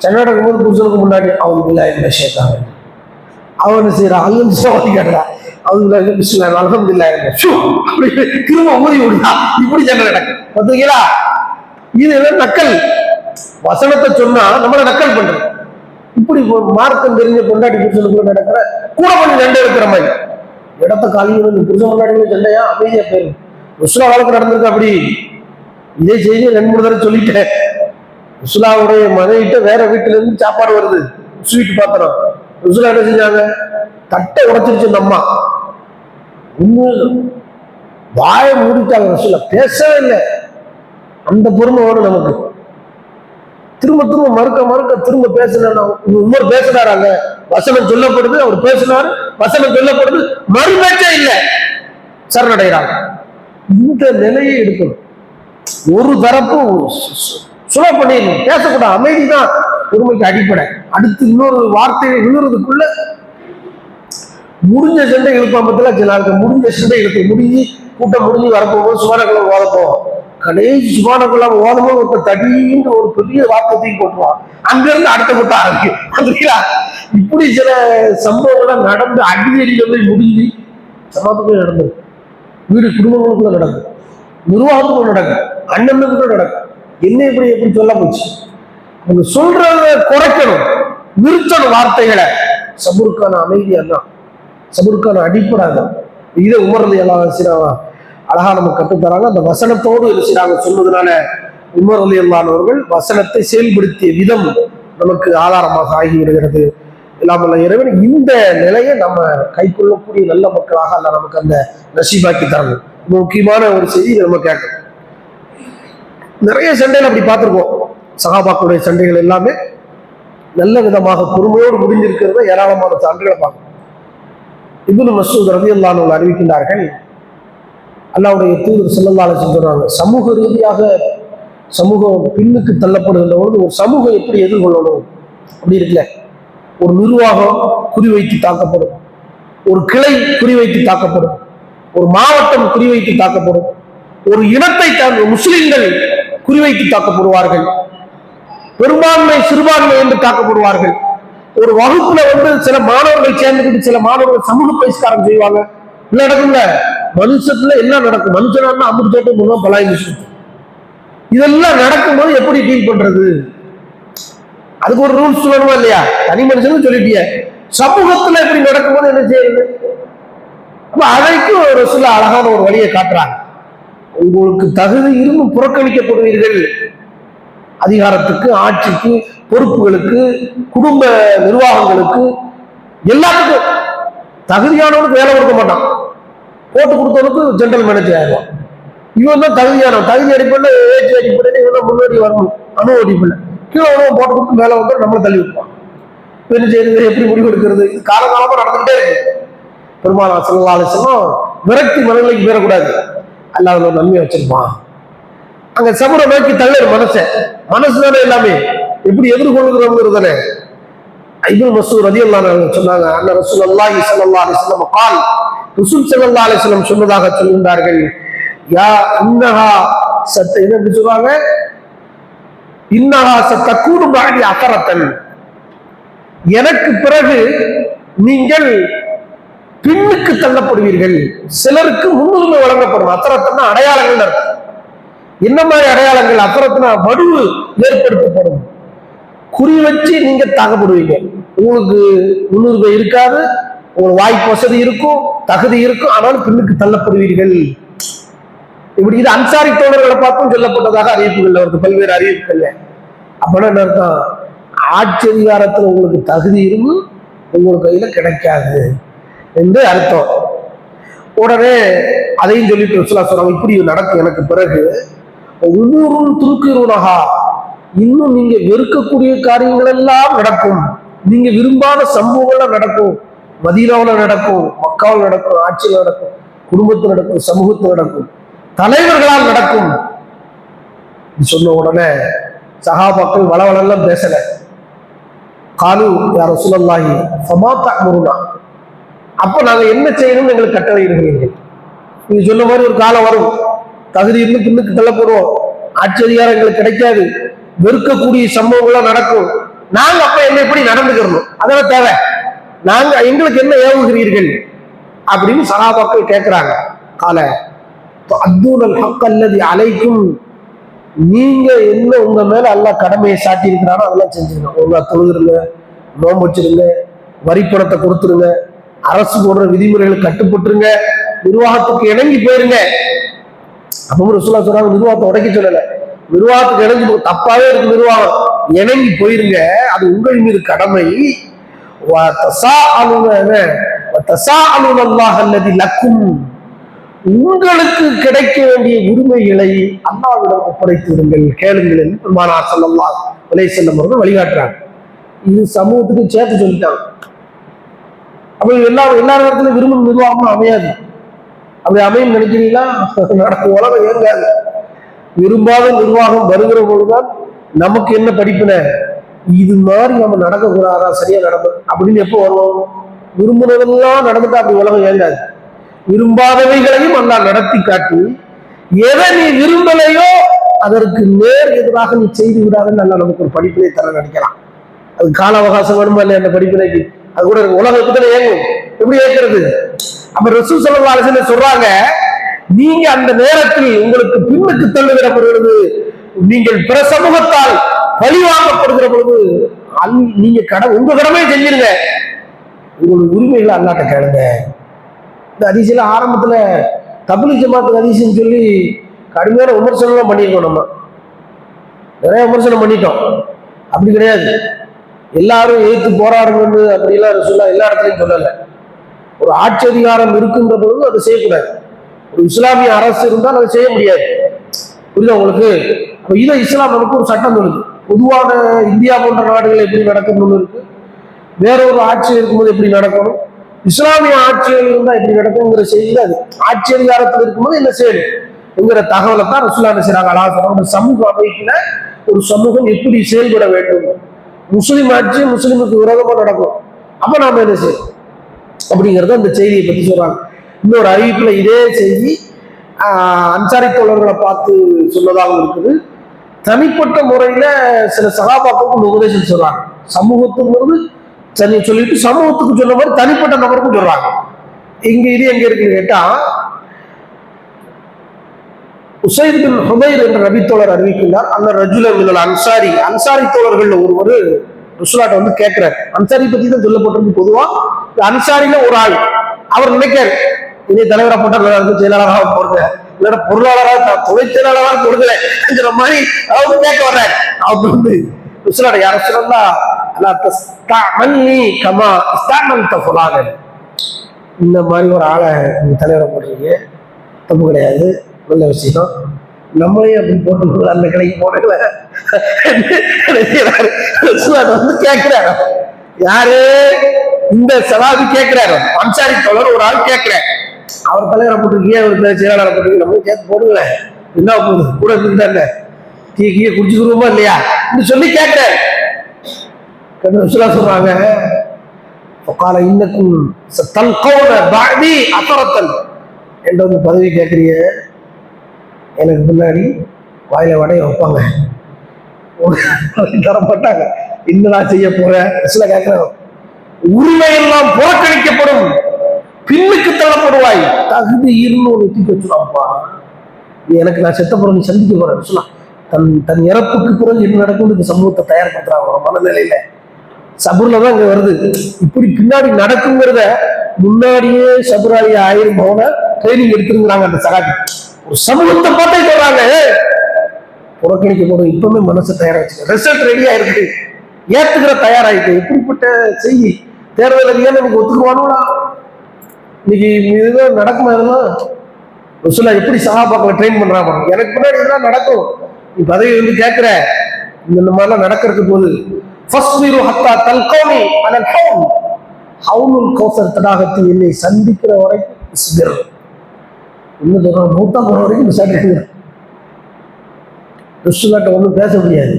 சண்டை நடக்கும்போது புருஷனுக்கு முன்னாடி அவங்க இல்லை என்ன சேர்த்தாங்க, அவன் செய்யறான் அல்லு சோதி கேட்கறான், அவங்க அல்ஹம்துலில்லாஹ் அப்படி திரும்ப ஊதி விடுறான். இப்படி சண்டை நடக்கு பார்த்தீங்களா. இது நக்கல். வசனத்தை சொன்னா நம்மளை நக்கல் பண்றோம். இப்படி மார்க்கம் தெரிஞ்ச பொண்டாட்டி புருஷனுக்குள்ள நடக்கிற கூட பண்ணி சண்டை இருக்கிற மாதிரி இடத்த காலிங்க புருஷன் பொண்டாட்டிகளை சண்டையா அமைதியா போயிடும். ரசூலுல்லாஹ் வாழ்க்கை நடந்திருக்கு அப்படி. இதே செய்தி 2-3 தடவை சொல்லிட்டேன். ரசூலுல்லாஹ்வுடைய மனைவிட்ட வேற வீட்டுல இருந்து சாப்பாடு வருது, ஸ்வீட் பாத்திரம். ரசூலுல்லாஹ் என்ன செஞ்சாங்க? தட்டை உடைச்சிருச்சு அந்த அம்மா. இன்னும் வாயை மூடிட்டாங்க. ரசூலுல்லாஹ் பேசவே இல்லை. அந்த பொறுமை வேணும் நமக்கு. திரும்ப திரும்ப மறுக்க திரும்ப பேசினா உமர் பேசினாராங்க, வசனம் சொல்லப்படுது, அவர் பேசினாரு, வசனம் சொல்லப்படுது, மறுபேச்சே இல்லை, சரணடைகிறாங்க. இந்த நிலையை எடுக்கணும். ஒரு தரப்பு சுலோ பண்ணிடணும், பேசக்கூடாது. அமைதிதான் பொறுமைக்கு அடிப்படை. அடுத்து இன்னொரு வார்த்தையை விழுறதுக்குள்ள முடிஞ்ச சண்டை எழுப்பாமத்துல சில ஆளுக்கு முடிஞ்ச சண்டை எழுப்பு முடிஞ்சு கூட்டம் முடிஞ்சு வரப்போகும்போது சுமாரக்குள்ள ஓதப்போம். கடைசி சுபானக்குள்ள ஓதமும் ஒரு தடின்னு ஒரு பெரிய வார்த்தையும் போட்டுருவான். அங்கிருந்து அடுத்த கூட்டம் ஆரம்பிக்கும். இப்படி சில சம்பவங்கள்லாம் நடந்து அடிக்கடி முடிஞ்சு சமாதத்துக்குள்ள நடந்தது, வீடு குடும்பங்களுக்குள்ள நடக்கும், நிர்வாகத்துக்குள்ள நடக்கும், அண்ணனுக்குள்ள நடக்கும். என்ன இப்படி எப்படி சொல்ல போச்சு? அவங்க சொல்றத குறைக்கணும், நிறுத்தணும் வார்த்தைகளை. சபுருக்கான அமைதியா தான், சபுருக்கான அடிப்படை தான். இதை உமர் ரலியல்லாஹு அழகா நமக்கு கற்றுத்தராங்க. அந்த வசனத்தோடு இருக்கிறாங்க சொன்னதுனால உமர் ரலியல்லாஹு அவர்கள் வசனத்தை செயல்படுத்திய விதம் நமக்கு ஆதாரமாக ஆகிவிடுகிறது. இல்லாமல் இறைவன் இந்த நிலையை நம்ம கை கொள்ளக்கூடிய நல்ல மக்களாக அல்ல நமக்கு அந்த நசீபாக்கி தரணும். முக்கியமான ஒரு செய்தி நம்ம கேட்கணும். நிறைய சண்டைகள் அப்படி பார்த்துருக்கோம். சஹாபாக்களுடைய சண்டைகள் எல்லாமே நல்ல விதமாக பொறுமையோடு முடிஞ்சிருக்கிறத ஏராளமான சான்றுகளை பார்க்கணும். இப்னு மஸ்ஊத் ரலியல்லாஹு அன்ஹு அறிவிக்கின்றார்கள், அல்லாஹ்வுடைய தூதர் ஸல்லல்லாஹு அலைஹி வஸல்லம் சொல்றாங்க, சமூக ரீதியாக சமூகம் பின்னுக்கு தள்ளப்படுகின்ற பொழுது ஒரு சமூகம் எப்படி எதிர்கொள்ளணும் அப்படி இருக்குல்ல. ஒரு நிர்வாகம் குறிவைத்து தாக்கப்படும், ஒரு கிளை குறிவைத்து தாக்கப்படும், ஒரு மாவட்டம் குறிவைத்து தாக்கப்படும், ஒரு இனத்தை சார்ந்த முஸ்லிம்கள் குறிவைத்து தாக்கப்படுவார்கள், பெரும்பான்மை சிறுபான்மை என்று தாக்கப்படுவார்கள். ஒரு வகுப்புல சில மாணவர்கள் சேர்ந்துக்கிட்டு சில மாணவர்கள் சமூக பரிஷ்காரம் செய்வாங்க. இல்ல நடக்கும்ல, மனுஷத்துல எல்லாம் நடக்கும். மனுஷனா அமுட்டு முன்னும் பலாய் விஷயம். இதெல்லாம் நடக்கும்போது எப்படி டீல் பண்றது? அதுக்கு ஒரு ரூல்ஸ் சொல்லணுமா இல்லையா? தனி மனுஷன் சொல்லிட்டிய, சமூகத்துல எப்படி நடக்கும்போது என்ன செய்யுது? அப்ப அதைக்கு ஒரு சில அழகான ஒரு வழியை காட்டுறாங்க. உங்களுக்கு தகுதி இருந்தும் புறக்கணிக்கப்படுவீர்கள். அதிகாரத்துக்கு, ஆட்சிக்கு, பொறுப்புகளுக்கு, குடும்ப நிர்வாகங்களுக்கு, எல்லாத்துக்கும் தகுதியானவனுக்கு வேலை கொடுக்க மாட்டான். போட்டு கொடுத்தவனுக்கு ஜெனரல் மேனேஜர் ஆயிடுவான். இவன் தான் தகுதியானவன். தகுதி அடிப்படையில், ஏஜ் அடிப்படையில் இவன் தான் முன்னாடி வரணும். அணு அடிப்படையில் கீழே உணவு போட்டு கொடுத்து மேலே வந்து நம்மளை தள்ளி விட்டுவான். என்ன செய்யறது, எப்படி முடிவு எடுக்கிறது? இது காலகாலமா நடந்துகிட்டே இருக்கு. பெருமானார் ஸல்லல்லாஹு அலைஹி வஸல்லம் விரக்தி மனநிலைக்கு போயிடக்கூடாது. அல்லாஹ் ஒரு நன்மையை வச்சிருப்பான். அங்க சபுரை நோக்கி தள்ளு மனசு தானே எல்லாமே. எப்படி எதிர்கொள்கிறோங்கிறது தானே. இப்னு மஸ்ஊத் ரலியல்லாஹு அன்ஹு சொன்னாங்க, அன்ன ரசூலுல்லாஹி ஸல்லல்லாஹு அலைஹி வஸல்லம் قال, ரசூல் ஸல்லல்லாஹு அலைஹி வஸல்லம் சொன்னதாக சொல்கின்றார்கள், யா இன்னஹா சத்த, என்ன சொல்றாங்க? இன்னஹா சத்தகூனு பஅதி அஸரத்தன், எனக்கு பிறகு நீங்கள் பின்னுக்கு தள்ளப்படுவீர்கள். சிலருக்கு முன்னுரிமை வழங்கப்படும். அசரத்துனா அடையாளங்கள் அர்த்தம். என்ன மாதிரி அடையாளங்கள்? அசரத்துனா வடுவு ஏற்படுத்தப்படும். குறி வச்சு நீங்க தாக்கப்படுவீங்க. உங்களுக்கு முன்னுரிமை இருக்காது, உங்களுக்கு வாய்ப்பு வசதி இருக்கும், தகுதி இருக்கும், ஆனாலும் பின்னுக்கு தள்ளப்படுவீர்கள். இப்படி இது அன்சாரி தோழர்களை பார்த்தும் சொல்லப்பட்டதாக அறிவிப்புகள் வருது, பல்வேறு அறிவிப்புகள்ல. அப்படின்னா என்ன அர்த்தம்? ஆட்சி அதிகாரத்தில் உங்களுக்கு தகுதி இருந்து உங்களுக்கு கையில கிடைக்காது என்று அர்த்தம். உடனே அதையும் சொல்லிட்டு ரசூலுல்லாஹ் சொல்றாங்க, இப்படி நடக்கும் எனக்கு பிறகு உமூருன் துன்கிருனஹா, இன்னும் நீங்க வெறுக்கக்கூடிய காரியங்கள் எல்லாம் நடக்கும். நீங்க விரும்பாத சம்பவங்கள்லாம் நடக்கும். மதீனாவுல நடக்கும், மக்காவில் நடக்கும், ஆட்சியில் நடக்கும், குடும்பத்தில் நடக்கும், சமூகத்தில் நடக்கும், தலைவர்களால் நடக்கும். சொன்ன உடனே சஹாபாக்கள் வளவளெல்லாம் பேசல. காலு யா ரசூலல்லாஹி ஃபமா தஅமுருனா, அப்ப நாங்க என்ன செய்யணும்னு எங்களுக்கு கட்டளை இடுகிறீர்கள்? நீங்க சொன்ன மாதிரி ஒரு காலம் வரும், தகுதி இருந்து பின்னுக்கு தள்ளப்படுவோம், ஆட்சி அதிகாரம் எங்களுக்கு கிடைக்காது, வெறுக்கக்கூடிய சம்பவங்கள்லாம் நடக்கும். நாங்க அப்ப என்ன எப்படி நடந்துக்கிறோம்? அதெல்லாம் தேவை. நாங்க எங்களுக்கு என்ன ஏவுகிறீர்கள் அப்படின்னு சஹாபாக்கள் கேட்கிறாங்க. கால அத்தூனல் ஹக் அல்லதி அலைக்கும், நீங்க என்ன உங்க மேல அல்லாஹ் கடமையை சாட்டி இருக்கிறாரோ அதெல்லாம் செஞ்சிருங்க. உங்க தொழுதுருங்க, நோன்பு வச்சிருங்க, வரி பணத்தை கொடுத்துருங்க, அரசு போடுற விதிமுறைகளுக்கு கட்டுப்பட்டுருங்க, நிர்வாகத்துக்கு இணங்கி போயிருங்க. அப்பவும் ரசூலுல்லாஹ் சொல்றாங்க, நிர்வாகத்தை உடைக்க சொல்லல, நிர்வாகத்துக்கு இணைஞ்சு தப்பாவே இருக்கு நிர்வாகம், இணங்கி போயிருங்க, அது உங்கள் மீது கடமை. உங்களுக்கு கிடைக்க வேண்டிய உரிமைகளை அல்லாஹ்விடம் ஒப்படைத்து விடுங்கள், கேளுங்கள் என்று பெருமானார் ஸல்லல்லாஹு அலைஹி வஸல்லம் அவர்கள் வழிகாட்டுறாங்க. இது சமூகத்துக்கு சேர்த்து சொல்லிட்டாங்க. அப்ப எல்லா நேரத்திலும் விரும்பும் நிர்வாகமும் அமையாது. அப்படி அமையும் நினைக்கிறீங்களா? நடக்க உலகம் இயங்காது. விரும்பாத நிர்வாகம் வருகிற பொழுதுதான் நமக்கு என்ன படிப்பின, இது மாதிரி நம்ம நடக்கக்கூடாதா, சரியா நடக்கும் அப்படின்னு எப்போ வருவோம்? விரும்புனதெல்லாம் நடந்துட்டா அப்படி உலகம் இயங்காது. விரும்பாதவைகளையும் அல்லாஹ் நடத்தி காட்டி, எதை நீ விரும்பலையோ அதற்கு நேர் எதிராக நீ செய்து விடாதுன்னு நல்லா நமக்கு ஒரு படிப்பினை தர நினைக்கலாம். அது கால அவகாசம் வேணுமா இல்லையா அந்த படிப்பினைக்கு? அது கூட உலகத்துல இயங்கும். எப்படி ஏற்கிறது? அப்ப ரசூல் ஸல்லல்லாஹு அலைஹி வஸல்லம் சொல்றாங்க, நீங்க அந்த நேரத்தில் உங்களுக்கு பின்னுக்கு தள்ளுகிறப்படுகிறது, நீங்கள் பிற சமூகத்தால் பழிவாங்கப்படுகிற பொழுது நீங்க உங்க கடமையை செஞ்சிருங்க, உங்களுக்கு உரிமைகளை அல்லாட்ட கேளுங்க. இந்த ஹதீஸ்ல ஆரம்பத்துல தப்லீக் ஜமாத் ஹதீஸ்ன்னு சொல்லி கடுமையான விமர்சனம் பண்ணியிருக்கோம். நம்ம நிறைய விமர்சனம் பண்ணிட்டோம். அப்படி கிடையாது, எல்லாரும் எதிர்த்து போராடணும்னு அப்படிலாம் ரசூலுல்லாஹ் எல்லா இடத்துலையும் சொல்லலை. ஒரு ஆட்சி அதிகாரம் இருக்குன்ற பொழுது அதை செய்யக்கூடாது. ஒரு இஸ்லாமிய அரசு இருந்தால் அதை செய்ய முடியாது. புரியுதா உங்களுக்கு? இதை இஸ்லாம் நமக்கு ஒரு சட்டம் சொல்லுது. பொதுவான இந்தியா போன்ற நாடுகள் எப்படி நடக்கணும்னு இருக்கு, வேற ஒரு ஆட்சி இருக்கும்போது எப்படி நடக்கணும், இஸ்லாமிய ஆட்சிகள் இருந்தால் எப்படி நடக்குங்கிற செய்தி அது. ஆட்சி அதிகாரத்தில் இருக்கும்போது என்ன செய்யணும் என்கிற தகவலை தான் ரசூலுல்லாஹ் செய்றாங்க. ஒரு சமூக அமைப்புல ஒரு சமூகம் எப்படி செயல்பட வேண்டும், முஸ்லிம் ஆட்சி முஸ்லிமுக்கு விரோதமா நடக்கும், அப்ப நாம என்ன செய்யணும் அப்படிங்கிறத அந்த செய்தியை பத்தி சொல்றாங்க. இன்னொரு அறிவிப்புல இதே செய்தி அன்சாரி தோழர்களை பார்த்து சொன்னதாக இருக்குது. தனிப்பட்ட முறையில சில சகாபாக்களுக்கு உபதேசம் சொல்றாங்க. சமூகத்துக்கு தனி சொல்லிட்டு சமூகத்துக்கு சொன்ன மாதிரி தனிப்பட்ட நபருக்கும் சொல்றாங்க. இங்க இது எங்க இருக்குன்னு கேட்டா, உசைத் பின் ஹுதைர் என்ற நபி தோழர் அறிவிக்கிறார், அந்த ரஜுல மினல் அன்சாரி தோழர்கள் ஒருவர் ரசூலுல்லாஹ் வந்து கேட்கிறார். அன்சாரி பத்தி தான் சொல்லப்பட்டிருக்கு. பொதுவா அன்சாரில ஒரு ஆள், அவர் நினைக்காரு இனி தலைவராக போட்டால் செயலாளராக போடுங்க, இல்லைன்னா பொருளாளராக துணை செயலாளராக கொடுக்கலங்கிற மாதிரி அவர் கேட்க வர்றாரு. அவர் வந்து ரசூலுல்லாஹ் யார சொல்லலாம், இந்த மாதிரி ஒரு ஆளை நீங்க தலைவரை போடுறீங்க, தப்பு கிடையாது, நல்ல விஷயம், நம்மளே அப்படி போட்டு அந்த கடைக்கு போனல வந்து கேட்கிறாரு. யாரு? இந்த சலாபி கேட்கிறாரு. அன்சாரி தோழர் ஒரு ஆள் கேட்கிறார், அவர் தலைவரை போட்டிருக்கீங்க, அவர் செயலாளரை போட்டிருக்கீங்க, நம்மளும் சேர்த்து போடுங்களேன், என்ன போகுது கூட இருந்தாங்க, டீ கீழே குடிச்சுக்கிறோமா இல்லையா சொல்லி கேட்கிறாரு. சொல்றாங்க, இன்னக்கும் என்ற பதவி கேட்கறீங்க, எனக்கு பின்னாடி வாயில வடைய வைப்பாங்க, தரப்பட்டாங்க, இன்னும் செய்ய போறேன் கேட்கிறேன், உரிமையெல்லாம் புறக்கணிக்கப்படும், பின்னுக்கு தள்ளப்படுவாய், தகுதி இருநூறு தூக்கி வச்சுடாப்பா, எனக்கு நான் செத்த பிறகு சந்திக்க போறேன் சொல்லலாம். தன் இறப்புக்கு பிறகு என்ன நடக்கும் இந்த சமூகத்தை தயார்படுத்துறாங்க மனநிலையில. சபுர்ல தான் இங்க வருது. இப்படி பின்னாடி நடக்குங்கிறத முன்னாடியே சபுராலி ஆயிரம் போன ட்ரைனிங் எடுத்துருங்கிறாங்க அந்த சகாபி. ஒரு சமூகத்தை பார்த்தே சொல்றாங்க, புறக்கணிக்க போதும், இப்பவுமே மனசு தயாராச்சு, ரிசல்ட் ரெடியா இருக்கு, ஏத்துக்கிற தயாராயிட்டு. எப்படிப்பட்ட செய்தி! தேர்தல் அதிகாரி நமக்கு ஒத்துக்குவானுங்களா? இன்னைக்கு இதுதான் நடக்குமா? இதெல்லாம் ரசூலுல்லாஹ் எப்படி சஹாபாக்களை ட்ரெயின் பண்றாங்க. எனக்கு முன்னாடி இதெல்லாம் நடக்கும், நீ பதவி வந்து கேட்கிற, இந்த மாதிரிலாம் நடக்கிறதுக்கு போது தடாகத்தில் என்னை சந்திக்கிற வரைக்கும் இன்னும் சொல்றான், மூத்தா போற வரைக்கும் ரசூலுல்லாஹ்ட்ட ஒன்றும் பேச முடியாது.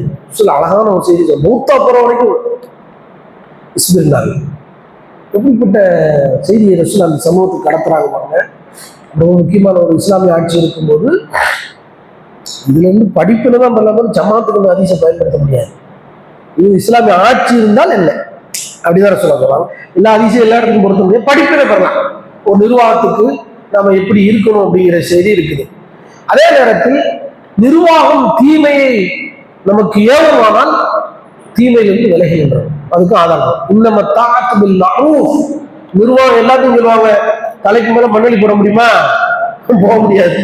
அழகான ஒரு செய்தி, மூத்தா போற வரைக்கும் எப்படிப்பட்ட செய்தியை ரசூலுல்லாஹ் அந்த சமூகத்துக்கு கடத்துறாங்க பாருங்க. ரொம்ப முக்கியமான ஒரு இஸ்லாமிய ஆட்சி இருக்கும்போது இதுல இருந்து படிப்புல தான் பண்ணாமல் ஜமாத்துக்கு ஹதீஸை பயன்படுத்த முடியாது. இது இஸ்லாமிய ஆட்சி இருந்தால் என்ன அப்படிதான் சொல்லுவாங்க. எல்லா ஹதீஸையும் எல்லா இடத்துக்கும் பொறுத்த முடியாது, படிப்பினை பெறலாம். ஒரு நிர்வாகத்துக்கு நாம எப்படி இருக்கணும் அப்படிங்கிற செய்தி இருக்குது. அதே நேரத்தில் நிர்வாகம் தீமையை நமக்கு ஏவுமானால் தீமையிலிருந்து விலகின்றோம், அதுக்கும் ஆதாரம். இன்னம தாஅத்து பில் மஅரூஃப், நிர்வாகம் எல்லாத்தையும் சொல்லுவாங்க, தலைக்கு மேல மண்ணெளி போட முடியுமா? போக முடியாது.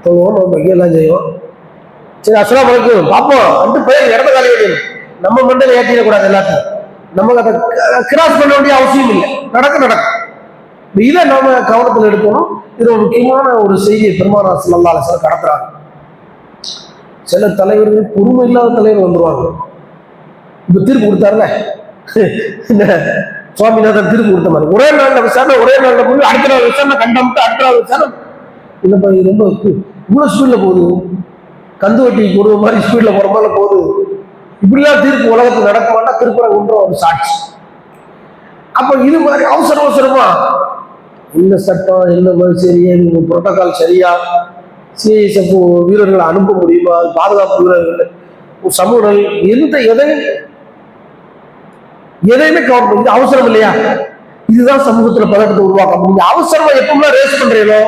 நம்ம எல்லாம் செய்வோம், சரி அஸ்ஸலாமு அலைக்கும் பார்ப்போம் அண்டு போய் இடத்த காலி வேண்டியது. நம்ம மண்டையில ஏற்றிடக்கூடாது எல்லாத்தையும். நமக்கு அதை கிராஸ் பண்ண வேண்டிய அவசியம் இல்லை. நடக்கும். இதை நாம கவனத்தில் எடுக்கணும். இது ஒரு முக்கியமான ஒரு செய்தியை பெருமானார் ஸல்லல்லாஹு அலைஹி வஸல்லம் கடத்துறாங்க. சில தலைவர்கள் பொறுமை இல்லாத தலைவர் வந்துருவாங்க. இப்ப தீர்ப்பு கொடுத்தாருல சுவாமிநாதன் தீர்ப்பு கொடுத்த மாதிரி ஒரே நாள்ல விசாரணை, ஒரே நாள்ல போய் அடுத்த நாள் விசாரணை கண்டமிட்டு அடுத்த நாள் விசாரணை. இல்லப்பா இது ரொம்ப இவ்வளவு ஸ்பீட்ல போகுது, கந்து வட்டி போடுற மாதிரி ஸ்பீட்ல போற மாதிரி போகுது. இப்படிலாம் தீர்ப்பு உலகத்தில் நடக்க மாட்டா திருப்பரம் கொன்ற ஒரு சாட்சி. அப்ப இது மாதிரி அவசரமா இந்த சட்டம் இந்த மாதிரி சரியா, புரோட்டோகால் சரியா, சிஐஎஸ்எஃப் வீரர்களை அனுப்ப முடியுமா, பாதுகாப்பு வீரர்கள், சமூக எதையுமே கவர் பண்ணி அவசரம் இல்லையா? இதுதான் சமூகத்துல பதட்டத்தை உருவாக்க முடியும். அவசரமா எப்பவுமே ரேஸ் பண்றீங்களோ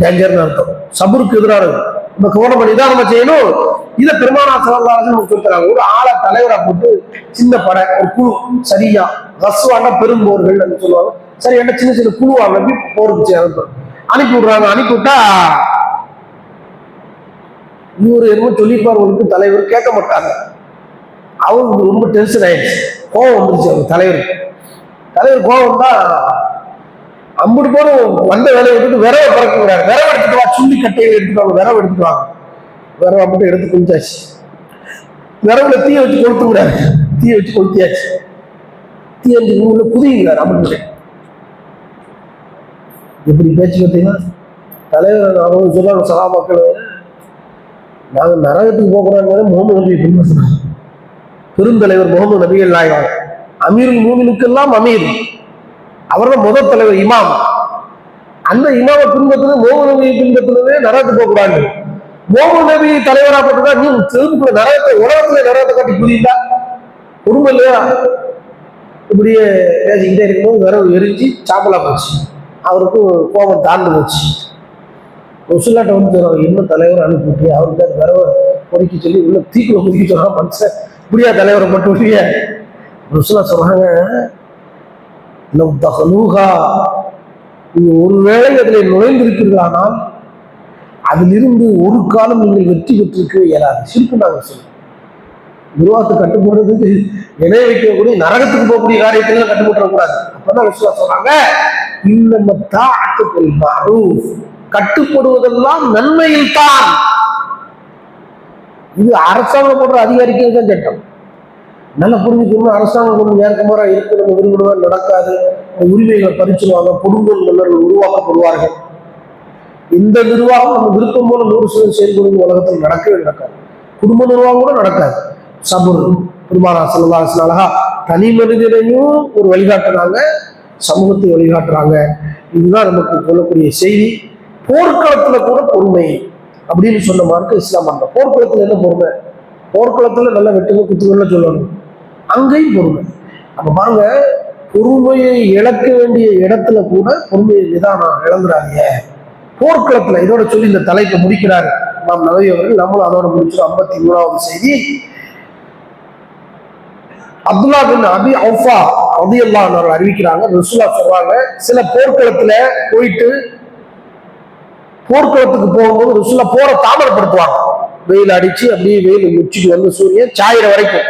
டேஞ்சர்னு அர்த்தம். சபருக்கு எதிரானது. நம்ம கவனம் பண்ணி தான் நம்ம செய்யணும். இதை பெருமானார் ஸல்லல்லாஹு அலைஹி வஸல்லம் சொல்றாங்க. ஒரு ஆளை தலைவரா போட்டு சின்ன படை ஒரு குழு சரியா ரஸ்வான பெரும்போர்கள் சொல்லுவாங்க. சரி என்ன சின்ன குழுவா அனுப்பி போருக்கு அனுப்பி விடுறாங்க. அனுப்பிவிட்டா இவரு என்னமோ சொல்லிப்பார்களுக்கு தலைவர் கேட்க மாட்டாங்க. அவருக்கு ரொம்ப டென்ஷன் ஆயிடுச்சு, கோவம் வந்துருச்சு. அவர் தலைவர் கோவம் தான் அம்புட்டு போடும். வந்த வேலையை விட்டுட்டு விரவை பறக்கிறாரு. விரவை எடுத்துட்டு வா, சுள்ளி கட்டையை எடுத்துட்டு வாங்க, விரவை எடுத்துட்டு வாங்க. விரவை மட்டும் எடுத்து குளிச்சாச்சு. விரவுல தீய வச்சு கொளுத்துக்கிறாரு. தீய வச்சு கொளுத்தியாச்சு. தீயஞ்சு உள்ள குதிக்கிறார். அம்புட்டு எப்படி பேச்சு பார்த்தீங்கன்னா தலைவர் அவங்க சொல்றாங்க, சகாபாக்கள் நாங்க நரகத்துக்கு போகிறாங்க. முகமது நபியை பின்பற்றினாங்க. பெருந்தலைவர் முகமது நபிகள் நாயகம், அமீருல் மூமினுக்கெல்லாம் அமீர். அவர் தான் முதல் தலைவர், இமாம். அந்த இமாமை பின்பற்றுறது, முகமது நபியை பின்பற்றுறதே நரகத்துக்கு போகக்கூடாது. முகமது நபி தலைவராக போட்டுதான் நீ திரும்ப நரகத்தை உலகத்துல நரகத்தை காட்டி புரியுதா? குடும்பம் இல்லையா? இப்படியே பேசிக்கிட்டே இருக்கும்போது விரவு எரிஞ்சு சாம்பலா போச்சு. அவருக்கு கோபம் தாழ்ந்து போச்சு. ரசூலுல்லாஹ் வந்து சொல்றாங்க, என்ன தலைவர் அனுப்பிட்டு அவருக்கு விரவை பொறுக்கி சொல்லி உள்ள தீக்குள்ள குதிக்க சொல்றான். மனுஷன் இப்படியா தலைவரை மட்டும் இல்லையா? ரசூலுல்லாஹ் சொல்றாங்க, நீங்க ஒருவேளை அதில் நுழைந்திருக்கிறீர்களானால் அதிலிருந்து ஒரு காலம் நீங்கள் வெற்றி பெற்றிருக்க இயலாது. சிரிப்பு நாங்கள் சொல்லுவோம். நிர்வாகத்தை கட்டுப்படுறதுக்கு இணைய வைக்கக்கூடிய நரகத்துக்கு போகக்கூடிய காரியத்துல கட்டுப்பட்டுறக்கூடாது. அப்பதான் ரசூலுல்லாஹ் சொல்றாங்க, கட்டுப்படுவதெல்லாம் நன்மையில் தான். இது அரசாங்கம் போன்ற அதிகாரிக்கு தான் சட்டம். நல்லா புரிஞ்சுக்கணும். அரசாங்கம் கொஞ்சம் நேர்க்கமாரா இருக்கு, நம்ம விரும்பினவா நடக்காது. உரிமைகளை பறிச்சுடுவாங்க. கொடுங்கோல் மன்னர்கள் உருவாக்கப்படுவார்கள். இந்த நிர்வாகம் நம்ம விருப்பம் போல 100% செயல்படும் உலகத்தில் நடக்கவே நடக்காது. குடும்ப நிர்வாகம் கூட நடக்காது. சபுர் பெருமானார் ஸல்லல்லாஹு அலைஹி வஸல்லம் தனி மனிதனையும் ஒரு வழிகாட்டுறாங்க, சமூகத்தை வழிகாட்டுறாங்க. இதுதான் நமக்கு சொல்லக்கூடிய செய்தி. போர்க்களத்துல கூட பொறுமை அப்படின்னு சொன்ன மார்க்க இஸ்லாம் பண்ண. போர்க்களத்துல என்ன பொறுமை? போர்க்களத்துல நல்ல வெட்டுங்க குத்துக்கள்ல சொல்லணும், அங்கேயும் பொறுமை. அப்ப பாருங்க, பொறுமையை இழக்க வேண்டிய இடத்துல கூட பொறுமையை நிதானம் இழந்துடாதீங்க. போர்க்களத்துல இதோட சொல்லி இந்த தலைப்பை முடிக்கிறாரு இமாம் நவவி அவர்கள். நம்மளும் அதோட முடிச்சிடும். 53வது செய்தி. அப்துல்லா பின் அபி அவுஃபா ரலியல்லாஹு அன்ஹு அறிவிக்கிறாங்க, ரசூலுல்லாஹ் சொல்றாங்க, சில போர்க்களத்துல போயிட்டு போர்க்களத்துக்கு போகும்போது ரசூலுல்லாஹ் போரை தாமதப்படுத்துவாங்க. வெயில் அடிச்சு அப்படியே வெயில் உச்சிக்கு வந்து சூரியன் சாயிற வரைக்கும்,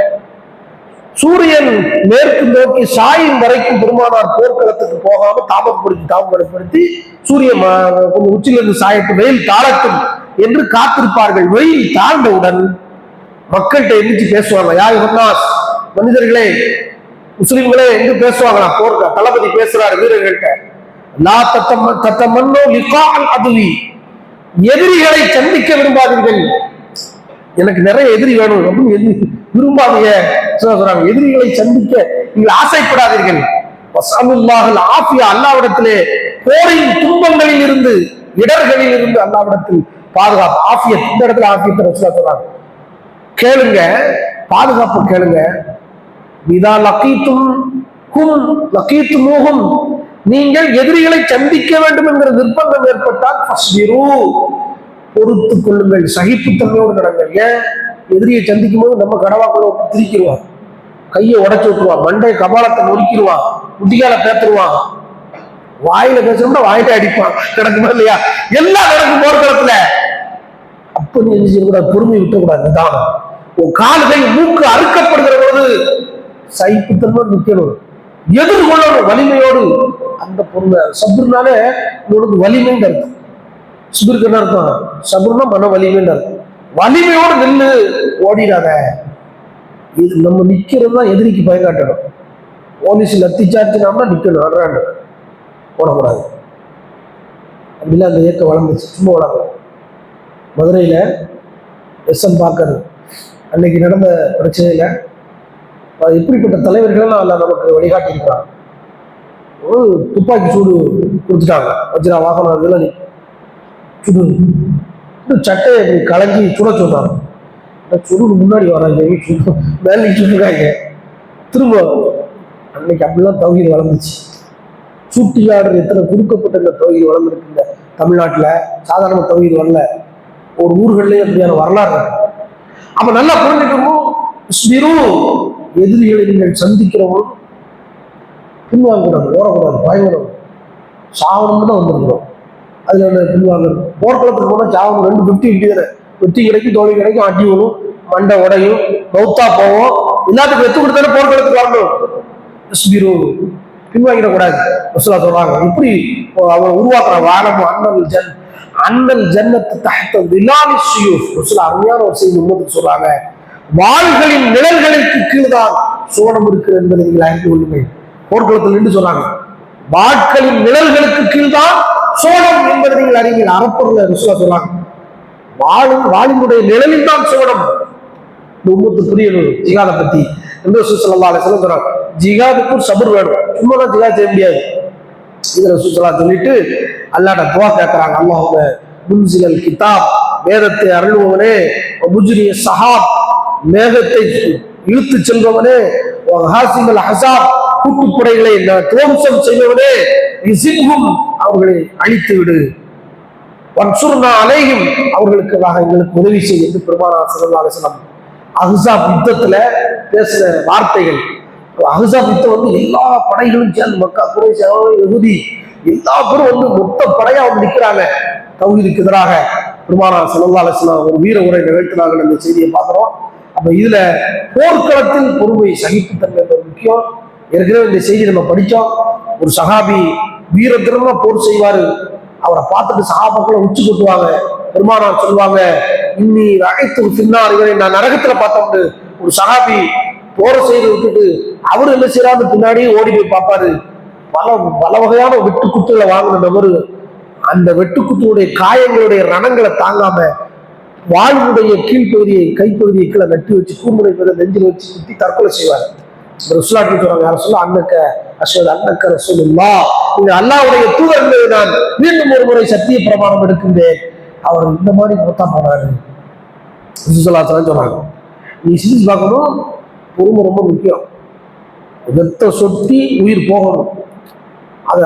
சூரியன் மேற்கு நோக்கி சாயும் வரைக்கும் பெருமானார் போர்க்களத்துக்கு போகாம தாமதப்படுத்தி சூரியன் கொஞ்சம் உச்சிலிருந்து சாயத்து, வெயில் தாழட்டும் என்று காத்திருப்பார்கள். வெயில் தாழ்ந்தவுடன் மக்கள்கிட்ட எந்திரிச்சு பேசுவாங்க. யார் சொன்னாஸ், மனிதர்களே, முஸ்லிம்களே என்று பேசுவாங்களா? போர்க்க தளபதி பேசுறாரு வீரர்கள்ட்ட. லா தத்தமன்னோ லிகாஅல் அதுவி, எதிரிகளை சந்திக்க விரும்பாதீர்கள். எனக்கு நிறைய எதிரி வேணும் அப்படின்னு விரும்பாதீங்க சொல்றாங்க. எதிரிகளை சந்திக்க நீங்கள் ஆசைப்படாதீர்கள். வஸஅலுல்லாஹல் ஆஃபியா, அல்லாஹ்விடத்திலே போரின் துன்பங்களில் இருந்து இடர்களில் இருந்து அல்லாஹ்விடத்தில் பாதுகாப்பு. ஆஃபியத், இந்த இடத்துல ஆஃபியத்தை ரசூலுல்லாஹ் சொல்றாங்க. கேளுங்க, பாதுகாப்பு கேளுங்க. இதா லகீத்துமூஹும், நீங்கள் எதிரிகளை சந்திக்க வேண்டும் என்கிற நிர்பந்தம் ஏற்பட்டால் ஃபஸ்பிரு, பொறுத்துக் கொள்ளுங்கள், சகிப்புத்தன்மையோடு நடங்கள். ஏன்? எதிரியை சந்திக்கும் போது நம்ம கடவாக்குள்ள விட்டு திரிக்கிடுவான், கையை உடைச்சு விட்டுருவான், மண்டை கபாலத்தை நொறுக்கிடுவான், முட்டிகால பேத்துருவான், வாயில பேசணும்னா வாயிட்ட அடிப்பான். நடக்குமா இல்லையா? எல்லாம் நடக்கும் போர்க்களத்துல. அப்ப நீ என்ன செய்யக்கூடாது, பொறுமை விட்டக்கூடாது. நிதானம். உன் கால்கள் மூக்கு அறுக்கப்படுகிற பொழுது சைப்புத்தன்மை நிற்கணும், எதிர்கொள்ளணும் வலிமையோடு. அந்த பொறுமை சபுர்னாலே உங்களுக்கு வலிமைன்னு அர்த்தம். சுபிருக்கு என்ன அர்த்தம்? சபுர்னா மன வலிமைன்னு அர்த்தம். வலிமையோடு நின்று ஓடிடாத. இது நம்ம நிக்கிறது தான் எதிரிக்கு பயங்காட்டணும். போலீஸ் லத்திச்சாச்சுனா நிக்கணும், அறாண்டு ஓடக்கூடாது. அப்படிலாம் அந்த இயக்கம் வளர்ந்துச்சு, சும்மா வளரல. மதுரையில எஸ்எம் பாக்கர் அன்னைக்கு நடந்த பிரச்சனையில எப்படிப்பட்ட தலைவர்கள்லாம் அல்ல நமக்கு வழிகாட்டியிருக்கிறாங்க. ஒரு துப்பாக்கி சூடு கொடுத்துட்டாங்க, வஜ்ரா வாகனம் இதெல்லாம் சுடு சட்டையை அப்படி களைஞ்சி சுட சொன்னாங்க. சுடுக்கு முன்னாடி வராங்க, மேலே சுட்டுருக்காங்க திரும்ப. அன்னைக்கு அப்படிலாம் தௌஹீத் வளர்ந்துச்சு. சூட்டியாடுற எத்தனை கொடுக்கப்பட்ட இந்த தௌஹீத் வளர்ந்துருக்கு இந்த தமிழ்நாட்டில். சாதாரண தௌஹீத் வரல, ஒரு ஊர்கள்லேயே அப்படியான வரலாறு இருக்கு. அப்ப நல்லா புரிஞ்சுக்கணும், எதிரிகளை நீங்கள் சந்திக்கிறவங்களும் பின்வாங்கக்கூடாது, ஓடக்கூடாது, பயங்கரம் சாவணும்னு தான் வந்துருக்கிறோம். அதுல என்ன பின்வாங்கணும்? போர்க்களத்துக்கு போனால் சாவணும், 250 தானே. வெற்றி கிடைக்கும், தோல்வி கிடைக்கும், அடி வரும், மண்டை உடையும், மௌத்தா போவோம். எல்லாத்துக்கும் வெத்து கொடுத்தாலும் போர்க்களத்துக்கு வரணும். பின்வாங்கிடக்கூடாது சொல்றாங்க. இப்படி அவங்க உருவாக்குற வாழமும் அண்ணல் ஜன்னத்து தஹ்த திலாலி ஸுயூஃப் அருமையான ஒரு செய்தி உம்மத்துக்கு சொல்றாங்க. வாள்களின் நிழல்களுக்கு கீழ்தான் சுவனம் இருக்கிறது என்பதை நீங்கள் அறிந்து கொள்ளுங்கள். போர்க்களத்தில் நின்று சொன்னாங்க, வாட்களின் நிழல்களுக்கு கீழ்தான் சோழம் என்பதை நீங்கள் அறிவீர்கள். அறப்பொருள ருசுலா சொல்றாங்க, வாளினுடைய நிழலில் தான் சோழம். உம்மத்து புரியணும் ஜிகாதை பத்தி என்று ஸல்லல்லாஹு அலைஹி வஸல்லம் சொல்றாங்க. ஜிகாதுக்கும் சபர் வேணும், சும்மா தான் ஜிகாத் செய்ய முடியாது. இதுல ஸல்லல்லாஹு சொல்லிட்டு அல்லாஹ்ட்ட துஆ கேட்கறாங்க. அல்லாஹும்ம முன்சிலல் கிதாப், வேதத்தை அருள்பவனே, முஜ்ரிய சஹாப், மேகத்தை இழுத்து செல்பவனே, ஹாசிமல் ஹசாப், கூட்டுப்படைகளை துவம்சம் செய்பவனே, இஸிப்ஹும், அவர்களை அழித்து விடு, வன்சுர்னா அலைஹிம், அவர்களுக்காக எங்களுக்கு உதவி செய்ய என்று பெருமானார் ஸல்லல்லாஹு அலைஹி வஸல்லம் அஹ்ஸாப் யுத்தத்துல பேசின வார்த்தைகள். அஹ்ஸாப் யுத்தம் எல்லா படைகளும் சேர்ந்து, மக்கா, குறைஷ், யஹூதி எல்லா பேரும் மொத்த படையா நிற்கிறாங்க தௌஹீதுக்கு எதிராக. பெருமானார் ஸல்லல்லாஹு அலைஹி வஸல்லம் ஒரு வீர உரை நிகழ்த்தினாங்க. அந்த செய்தியை பார்க்கிறோம். அப்ப இதுல போர்க்களத்தில் பொறுமை, சகிப்புத்தன்மை முக்கியம். ஏற்கனவே இந்த செய்தி நம்ம படிச்சோம். ஒரு சஹாபி வீரத்திரமா போர் செய்வாரு, அவரை பார்த்துட்டு சஹாபாக்களை உச்சி கொட்டுவாங்க. பெருமானார் சொல்லுவாங்க, இன்னி அழைத்து பின்னார், இவரை நான் நரகத்துல பார்த்தோம்னு. ஒரு சஹாபி போரை செய்து விட்டுட்டு அவரு என்ன செய்யறாரு, பின்னாடியே ஓடி போய் பார்ப்பாரு. பல வகையான வெட்டுக்குத்துகளை வாங்கின நபரு அந்த வெட்டுக்குத்துடைய காயங்களுடைய ரணங்களை தாங்காம வாழ்வுடைய கீழ்ப்பகுதியை, கைப்பகுதியை கீழே நட்டி வச்சு கூர்முனை நெஞ்சில் வச்சு குத்தி தற்கொலை செய்வார். ருஸ்லாட்டி சொல்றாங்க, யார சொல்ல அன்னக்க அஸ்வத் அன்னக்க ரசூலுல்லாஹ், நீங்க அல்லாஹ்வுடைய தூதர் என்பதை நான் மீண்டும் ஒரு முறை சத்திய பிரமாணம் எடுக்கின்றேன். அவர் இந்த மாதிரி மொத்தா போனாரு சொல்றாங்க. நீ சிரிச்சு பார்க்கணும், பொறுமை ரொம்ப முக்கியம். வெத்த சொட்டி உயிர் போகணும்,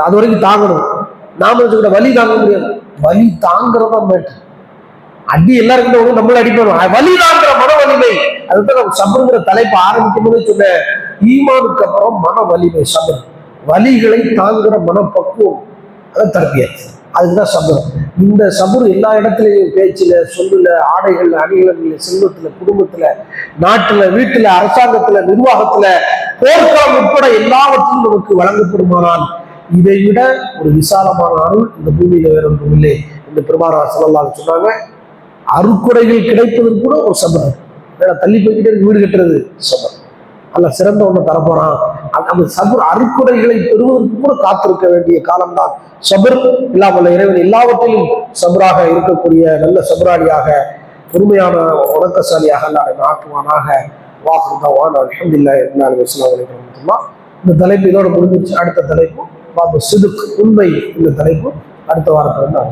அது வரைக்கும் தாங்கணும். நாம வச்சுக்கிட்ட வலி தாங்க முடியாது, வலி தாங்கிறதா மேட்டு. அடி எல்லாருக்கிட்ட நம்மள அடிப்போம், வலி தாங்கிற மன வலிமை. அதுதான் நம்ம சபருங்கிற தலைப்பு ஆரம்பிக்கும் போது சொன்ன, ஈமானுக்கு அப்புறம் மன வலிமை சபர், வலிகளை தாங்குற மனப்பக்குவம், அதை தர்பியத், அதுதான் சபர். இந்த சபர் எல்லா இடத்துலையும், பேச்சுல, சொல்லுல, ஆடைகள்ல, அணிகலன்ல, செல்வத்துல, குடும்பத்துல, நாட்டுல, வீட்டுல, அரசாங்கத்துல, நிர்வாகத்துல, போர்க்களம் உட்பட எல்லாவற்றிலும் நமக்கு வழங்கப்படுமானால் இதை விட ஒரு விசாலமான அருள் இந்த பூமியில வேற ஒன்றும் இல்லை என்று பெருமானார் ஸல்லல்லாஹு அலைஹி சொன்னாங்க. அருக்குடைகள் கிடைப்பதற்கு கூட ஒரு சபர். தள்ளி போய்கிட்டே வீடு கட்டுறது சபர் அல்ல, சிறந்த ஒண்ணு தரப்போறான். அந்த சபர் அருக்குடைகளை பெறுவதற்கு கூட காத்திருக்க வேண்டிய காலம்தான் சபர். இல்லாமல் இறைவன் எல்லாவற்றிலும் சபராக இருக்கக்கூடிய நல்ல சபராளியாக, பொறுமையான உணக்கசாலியாக அல்லாஹ் ஆக்குவானாக. வாஹ்ருதாவான் அல்ஹம்துலில்லாஹி ரப்பில் ஆலமீன். அஸ்ஸலாமு அலைக்கும் வரஹ்மத்துல்லாஹ். இந்த தலைப்பு இதோட முடிஞ்சிருச்சு. அடுத்த தலைப்பு பாபு சிதுக், உண்மை. இந்த தலைப்பு அடுத்த வாரத்தில் தான்.